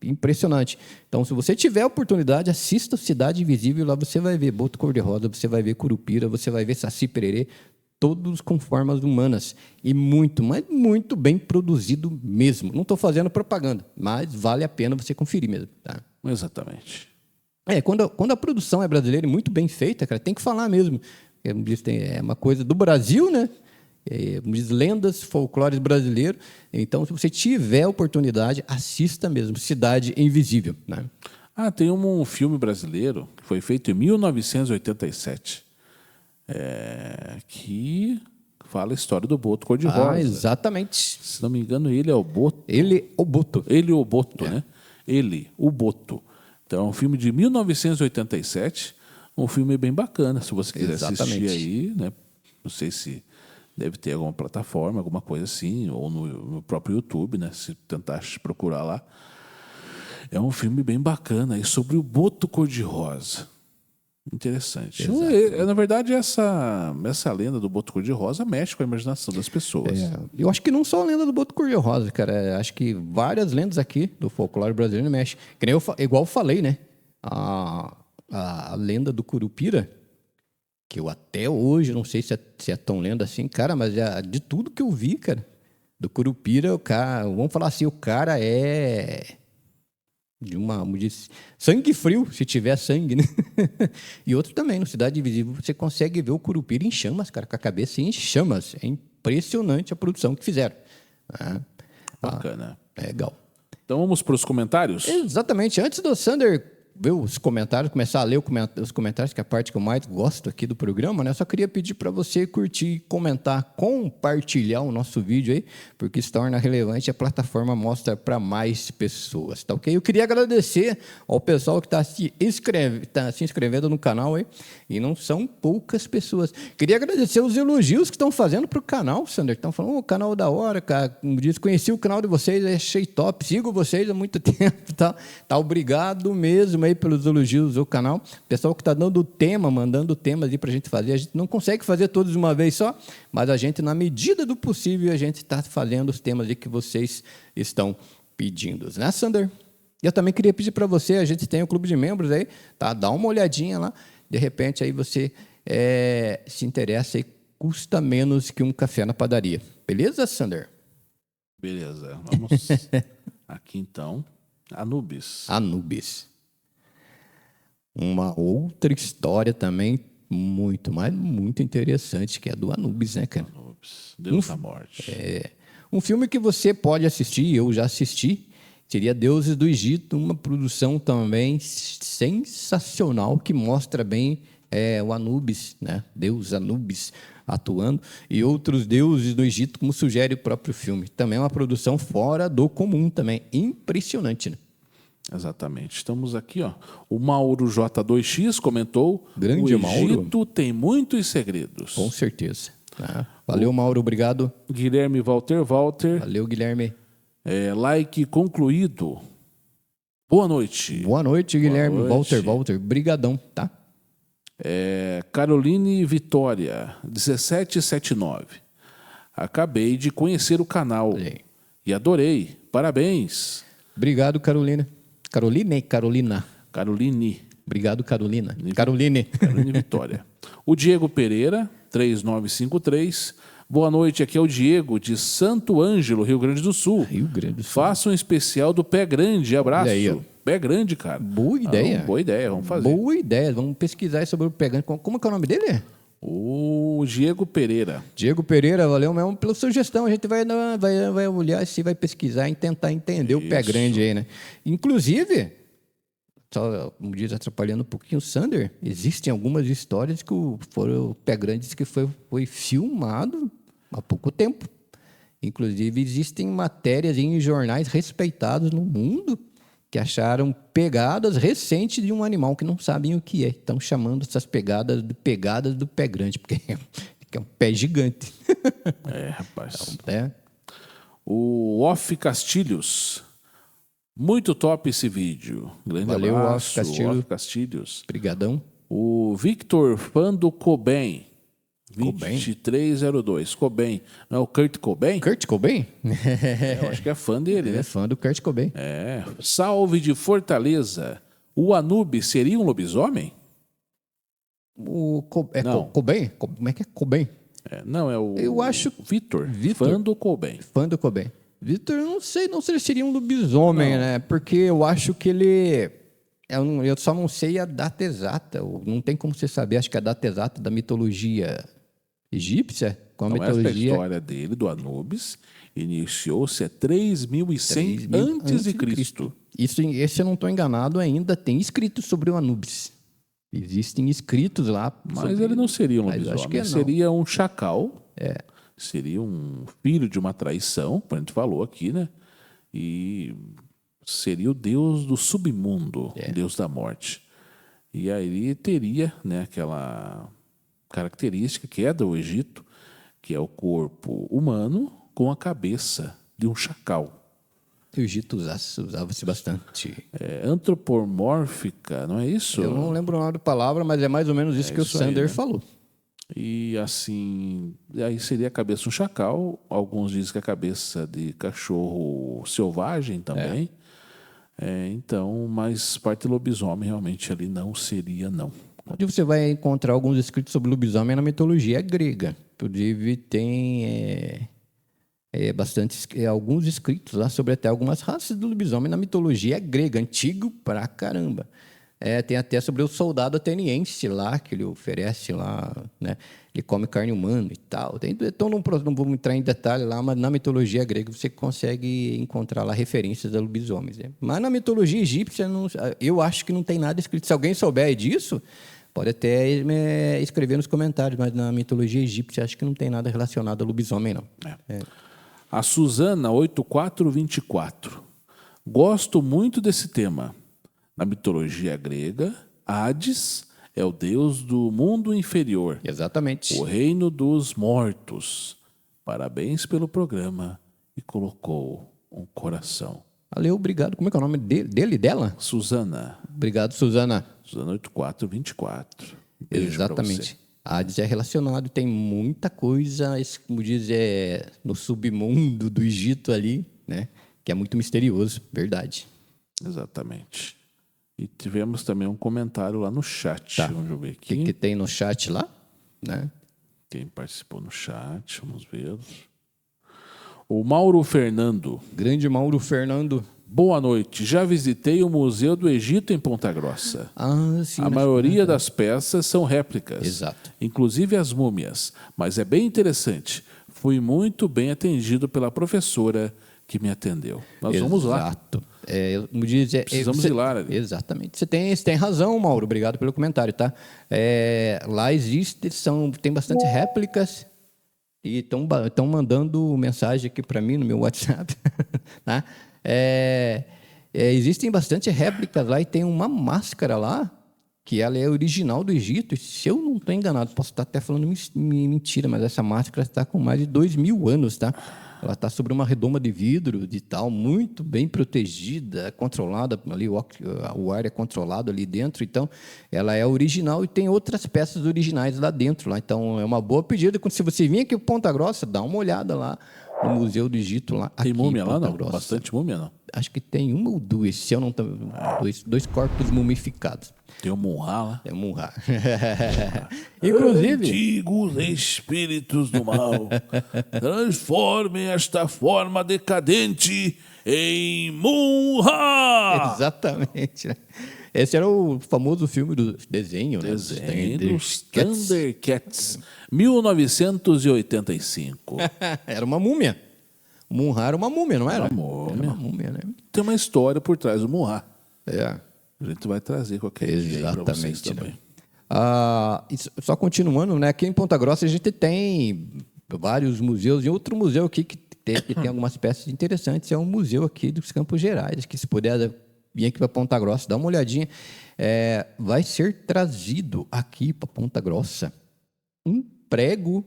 impressionante. Então, se você tiver a oportunidade, assista Cidade Invisível, lá você vai ver Boto Cor-de-Rosa, você vai ver Curupira, você vai ver Saci Pererê, todos com formas humanas. E muito, mas muito bem produzido mesmo. Não estou fazendo propaganda, mas vale a pena você conferir mesmo. Tá? Exatamente. Quando a produção é brasileira e muito bem feita, cara, tem que falar mesmo. É uma coisa do Brasil, né? Lendas, folclores brasileiros. Então, se você tiver a oportunidade, assista mesmo, Cidade Invisível. Né? Tem um filme brasileiro que foi feito em 1987, que fala a história do Boto Cor-de-Rosa. Exatamente. Se não me engano, ele é o Boto. Ele, o Boto. Ele, o Boto, né? Ele, o Boto. Então, é um filme de 1987, um filme bem bacana, se você quiser assistir aí, né? Não sei se deve ter alguma plataforma, alguma coisa assim, ou no próprio YouTube, né? Se tentar procurar lá. É um filme bem bacana aí sobre o Boto Cor-de-Rosa. Interessante. Na verdade, essa lenda do Boto Cor-de-Rosa mexe com a imaginação das pessoas. Eu acho que não só a lenda do Boto Cor-de-Rosa, cara. Acho que várias lendas aqui do folclore brasileiro mexem. Igual eu falei, né? A lenda do Curupira, que eu até hoje não sei se é tão lenda assim, cara, mas de tudo que eu vi, cara, do Curupira, o cara, vamos falar assim, o cara é de sangue frio, se tiver sangue, né? E outro também, no Cidade Invisível, você consegue ver o Curupira em chamas, cara, com a cabeça em chamas. É impressionante a produção que fizeram. Bacana. Legal. Então vamos para os comentários? Exatamente. Antes do Sander ver os comentários, começar a ler os comentários, que é a parte que eu mais gosto aqui do programa, né? Eu só queria pedir para você curtir, comentar, compartilhar o nosso vídeo aí, porque se torna relevante, a plataforma mostra para mais pessoas, tá ok? Eu queria agradecer ao pessoal que está se inscrevendo no canal aí, e não são poucas pessoas. Queria agradecer os elogios que estão fazendo para o canal, Sander. Estão falando, o canal da hora, cara. Como diz, conheci o canal de vocês, achei top, sigo vocês há muito tempo, tá? Obrigado mesmo aí pelos elogios do canal. Pessoal que está dando tema, mandando temas aí para a gente fazer. A gente não consegue fazer todos de uma vez só, mas a gente, na medida do possível, a gente está fazendo os temas aí que vocês estão pedindo, né, Sander? E eu também queria pedir para você, a gente tem um clube de membros aí, tá? Dá uma olhadinha lá, de repente aí você se interessa e custa menos que um café na padaria. Beleza, Sander? Beleza. Vamos aqui então. Anubis. Uma outra história também muito interessante, que é do Anubis, né, cara? Anubis, Deus da morte. Um filme que você pode assistir, eu já assisti, seria Deuses do Egito, uma produção também sensacional, que mostra bem o Anubis, né? Deus Anubis atuando, e outros deuses do Egito, como sugere o próprio filme. Também é uma produção fora do comum também, impressionante, né? Exatamente. Estamos aqui, ó. O Mauro J2X comentou: Grande o Mauro. Egito tem muitos segredos. Com certeza. Valeu, Mauro, obrigado. Guilherme Walter. Valeu, Guilherme. Like concluído. Boa noite. Boa noite, Guilherme. Boa noite. Walter, brigadão, tá? Caroline Vitória, 1779. Acabei de conhecer o canal e adorei. Parabéns. Obrigado, Carolina. Carolina. Obrigado, Carolina. Caroline Vitória. O Diego Pereira, 3953. Boa noite, aqui é o Diego, de Santo Ângelo, Rio Grande do Sul. Faça um especial do Pé Grande. Abraço. Aí, Pé Grande, cara. Boa ideia. Boa ideia, vamos fazer. Boa ideia. Vamos pesquisar sobre o Pé Grande. Como que é o nome dele? O Diego Pereira. Diego Pereira, valeu mesmo pela sugestão. A gente vai olhar se vai pesquisar e tentar entender o Pé Grande aí, né? Inclusive, só como diz, atrapalhando um pouquinho o Sander, existem algumas histórias que o Pé Grande que foi filmado há pouco tempo. Inclusive, existem matérias em jornais respeitados no mundo que acharam pegadas recentes de um animal que não sabem o que é. Estão chamando essas pegadas do Pé Grande, porque é um pé gigante. Rapaz. Então, O Off Castilhos. Muito top esse vídeo. Grande valeu, abraço. Off Castilhos. Obrigadão. O Victor, fã do Cobain. 2302. Cobain. Não é o Kurt Cobain? Kurt Cobain? Eu acho que é fã dele, né? É fã do Kurt Cobain. Salve de Fortaleza. O Anubis seria um lobisomem? Não. Cobain? Como é que é Cobain? Não, é o Eu acho... Vitor, fã do Cobain. Fã do Cobain. Vitor, eu não sei se ele seria um lobisomem, né? Porque eu acho que ele... Eu só não sei a data exata. Não tem como você saber, acho que a data exata da mitologia egípsia, com a mitologia... Essa história dele, do Anubis, iniciou-se a 3100 a.C. Esse eu não estou enganado ainda, tem escritos sobre o Anubis. Existem escritos lá. Mas ele não seria um lobisomem, acho que seria um chacal. Seria um filho de uma traição, como a gente falou aqui, né? E seria o deus do submundo, deus da morte. E aí ele teria, né, aquela característica que é do Egito, que é o corpo humano com a cabeça de um chacal. O Egito usava-se bastante. Antropomórfica, não é isso? Eu não lembro o nome da palavra, mas é mais ou menos isso que o Sander falou. E assim, aí seria a cabeça de um chacal. Alguns dizem que a cabeça de cachorro selvagem também. Então, mas parte lobisomem realmente ali não seria, não. Onde você vai encontrar alguns escritos sobre lobisomem na mitologia grega. Inclusive, tem alguns escritos lá sobre até algumas raças do lobisomem na mitologia grega, antigo pra caramba. Tem até sobre o soldado ateniense lá, que ele oferece lá, né? Ele come carne humana e tal. Então, não vou entrar em detalhe lá, mas na mitologia grega você consegue encontrar lá referências a lobisomens, né? Mas na mitologia egípcia, eu acho que não tem nada escrito. Se alguém souber disso, pode até escrever nos comentários, mas na mitologia egípcia acho que não tem nada relacionado a lobisomem, não. A Suzana 8424. Gosto muito desse tema. Na mitologia grega, Hades é o deus do mundo inferior. Exatamente. O reino dos mortos. Parabéns pelo programa. E colocou um coração. Valeu, obrigado. Como é que é o nome dele e dela? Suzana. Obrigado, Suzana. Suzana 8424. Beijo. Exatamente. Hades é relacionado, tem muita coisa, como diz, no submundo do Egito ali, né? Que é muito misterioso, verdade. Exatamente. E tivemos também um comentário lá no chat. Tá. Vamos ver O aqui. que tem no chat lá? Né? Quem participou no chat, vamos ver. O Mauro Fernando. Grande Mauro Fernando. Boa noite. Já visitei o Museu do Egito em Ponta Grossa. Sim. A maioria das peças são réplicas. Exato. Inclusive as múmias. Mas é bem interessante. Fui muito bem atendido pela professora que me atendeu. Nós vamos lá. Exato. Precisamos ir lá. Ali. Exatamente. Você tem razão, Mauro. Obrigado pelo comentário, tá? Lá tem bastante réplicas e estão mandando mensagem aqui para mim no meu WhatsApp. Tá? Existem bastante réplicas lá e tem uma máscara lá que ela é original do Egito. Se eu não estou enganado, posso estar até falando mentira, mas essa máscara está com mais de 2.000 anos, tá? Ela está sobre uma redoma de vidro, de tal, muito bem protegida, controlada ali, o ar é controlado ali dentro. Então, ela é original e tem outras peças originais lá dentro. Lá. Então, é uma boa pedida. Se você vir aqui para Ponta Grossa, dá uma olhada lá no Museu do Egito. Lá, tem múmia lá, não? Grossa. Bastante múmia, não? Acho que tem uma ou duas, se eu não estou... Dois corpos mumificados. Tem o Munhá lá. É Munhá. Inclusive... Antigos espíritos do mal, transformem esta forma decadente em Munhá! Exatamente. Esse era o famoso filme do desenho, né? Desenho dos Thundercats, 1985. Era uma múmia. O Munhá era uma múmia, não era? Era uma múmia, né? Tem uma história por trás do Munhá. A gente vai trazer qualquer dia para vocês também. Só continuando, né? Aqui em Ponta Grossa a gente tem vários museus. E outro museu aqui que tem algumas peças interessantes é um museu aqui dos Campos Gerais, que se puder vir aqui para Ponta Grossa, dá uma olhadinha. Vai ser trazido aqui para Ponta Grossa um prego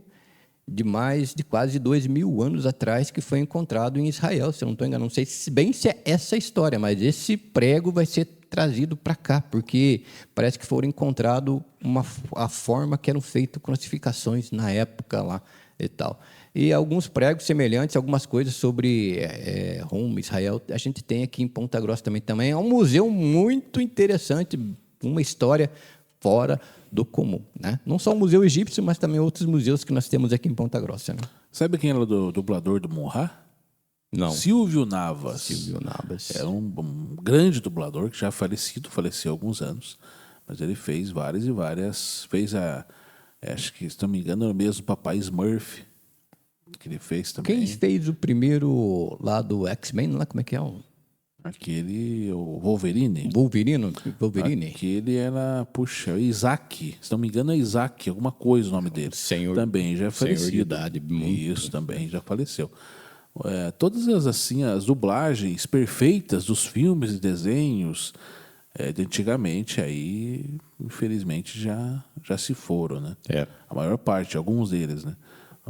de mais de quase 2.000 anos atrás que foi encontrado em Israel, se eu não estou enganado. Não sei se é essa história, mas esse prego vai ser trazido para cá, porque parece que foram encontrado a forma que eram feitas crucificações na época lá e tal. E alguns pregos semelhantes, algumas coisas sobre Roma, Israel, a gente tem aqui em Ponta Grossa também. É um museu muito interessante, uma história fora do comum, né? Não só o Museu Egípcio, mas também outros museus que nós temos aqui em Ponta Grossa, né? Sabe quem era o dublador do Munhá? Não. Silvio Navas. Silvio Navas. Era um grande dublador que já faleceu há alguns anos, mas ele fez várias e várias. Acho que, se não me engano, era o mesmo Papai Smurf que ele fez também. Quem fez o primeiro lá do X-Men, lá como é que é? O Wolverine. Wolverine. Aquele era, Isaac. Se não me engano, é Isaac, alguma coisa o nome dele. Também já é falecido. Senhor de idade. Isso, também já faleceu. Todas as dublagens perfeitas dos filmes e desenhos de antigamente, aí, infelizmente, já se foram, né? A maior parte, alguns deles, né?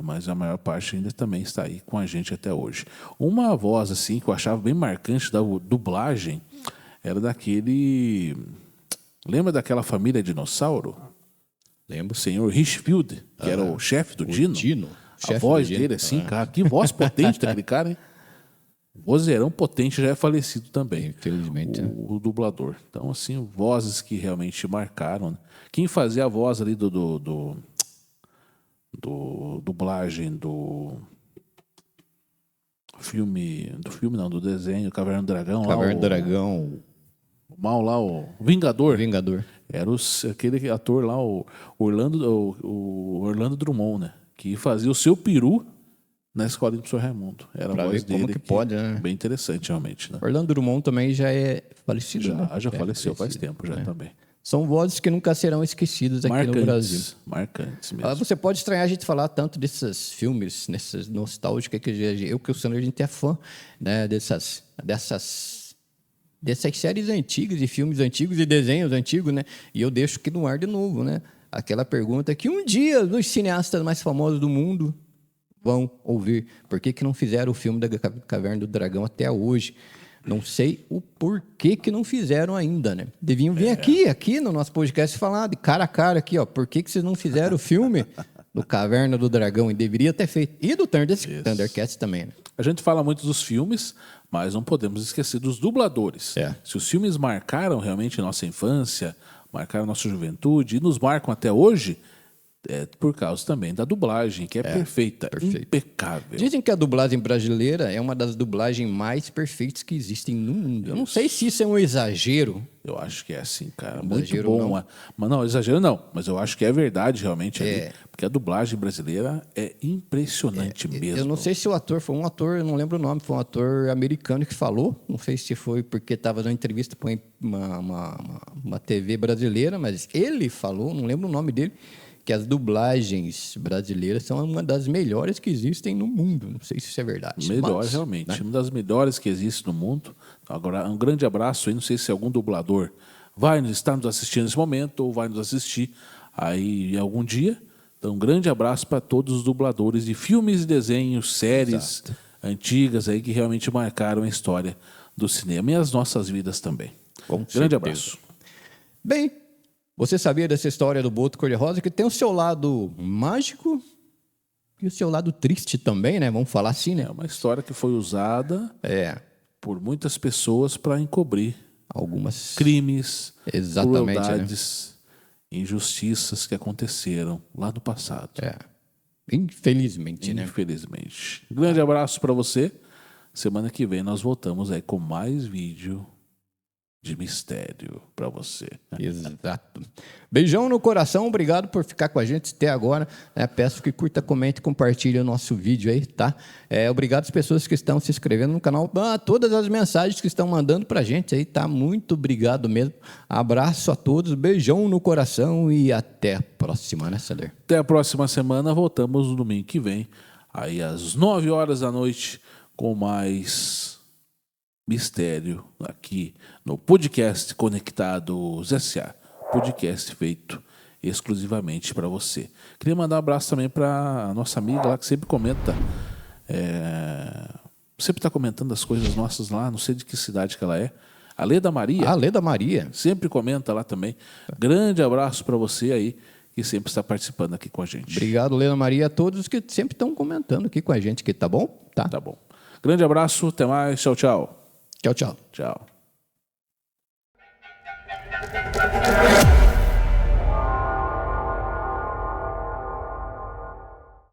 Mas a maior parte ainda também está aí com a gente até hoje. Uma voz assim que eu achava bem marcante da dublagem era daquele... Lembra daquela família dinossauro? Lembro. O senhor Richfield, que era o chefe do Dino. A voz dele, assim, cara, que voz potente daquele cara, hein? O vozeirão potente já é falecido também. Infelizmente. O dublador. Então, assim, vozes que realmente marcaram. Né? Quem fazia a voz ali do dublagem do filme não, do desenho Caverna do Dragão. Caverna do Dragão. O mal lá, o Vingador. Vingador. Era aquele ator lá, o Orlando Drummond, né? Que fazia o seu peru na escolinha do professor Raimundo. Era Pra a voz ver como dele. que pode, né? Bem interessante, realmente. Né? Orlando Drummond também já é falecido, né? Já faleceu falecido, faz tempo já também. São vozes que nunca serão esquecidas aqui no Brasil. Marcantes mesmo. Você pode estranhar a gente falar tanto desses filmes, nessas nostálgicas, que eu que o Sandro, a gente é fã, né? Dessas séries antigas e filmes antigos e desenhos antigos, né? E eu deixo aqui no ar de novo, né? Aquela pergunta que um dia os cineastas mais famosos do mundo vão ouvir. Por que não fizeram o filme da Caverna do Dragão até hoje? Não sei o porquê que não fizeram ainda, né? Deviam vir aqui no nosso podcast falar de cara a cara aqui, ó. Por que vocês não fizeram o filme do Caverna do Dragão? E deveria ter feito. E do Thundercats também, né? A gente fala muito dos filmes, mas não podemos esquecer dos dubladores. Se os filmes marcaram realmente nossa infância, marcaram nossa juventude e nos marcam até hoje, é por causa também da dublagem, que é perfeita, impecável. Dizem que a dublagem brasileira é uma das dublagens mais perfeitas que existem no mundo. Eu não sei se isso é um exagero. Eu acho que é assim, cara. Exagero muito bom. não. Mas não, exagero não. Mas eu acho que é verdade realmente ali. Porque a dublagem brasileira é impressionante mesmo. Eu não sei se o ator foi um ator, eu não lembro o nome, foi um ator americano que falou. Não sei se foi porque estava numa entrevista para uma TV brasileira, mas ele falou, não lembro o nome dele, que as dublagens brasileiras são uma das melhores que existem no mundo. Não sei se isso é verdade. Melhores, realmente. Né? Uma das melhores que existe no mundo. Agora, um grande abraço aí. Não sei se algum dublador vai estar nos assistindo nesse momento ou vai nos assistir aí algum dia. Então, um grande abraço para todos os dubladores de filmes, desenhos, séries antigas aí que realmente marcaram a história do cinema e as nossas vidas também. Grande abraço. Bem, você sabia dessa história do Boto Cor-de-Rosa, que tem o seu lado mágico e o seu lado triste também, né? Vamos falar assim, né? É uma história que foi usada por muitas pessoas para encobrir algumas crimes, crueldades, injustiças que aconteceram lá no passado. Infelizmente, né? Infelizmente. Grande abraço para você. Semana que vem nós voltamos aí com mais vídeo de mistério para você. Exato. Beijão no coração, obrigado por ficar com a gente até agora. Peço que curta, comente e compartilhe o nosso vídeo aí, tá? Obrigado às pessoas que estão se inscrevendo no canal, todas as mensagens que estão mandando pra gente aí, tá? Muito obrigado mesmo. Abraço a todos, beijão no coração e até a próxima, né, Sader? Até a próxima semana, voltamos no domingo que vem, aí às 9 horas da noite, com mais mistério aqui no podcast Conectados S.A. Podcast feito exclusivamente para você. Queria mandar um abraço também para a nossa amiga lá que sempre comenta, sempre está comentando as coisas nossas lá, não sei de que cidade que ela é. A Leda Maria. A Leda Maria. Sempre comenta lá também. Grande abraço para você aí que sempre está participando aqui com a gente. Obrigado, Leda Maria, a todos que sempre estão comentando aqui com a gente, que tá bom? Tá bom. Grande abraço, até mais, tchau, tchau. Tchau, tchau. Tchau.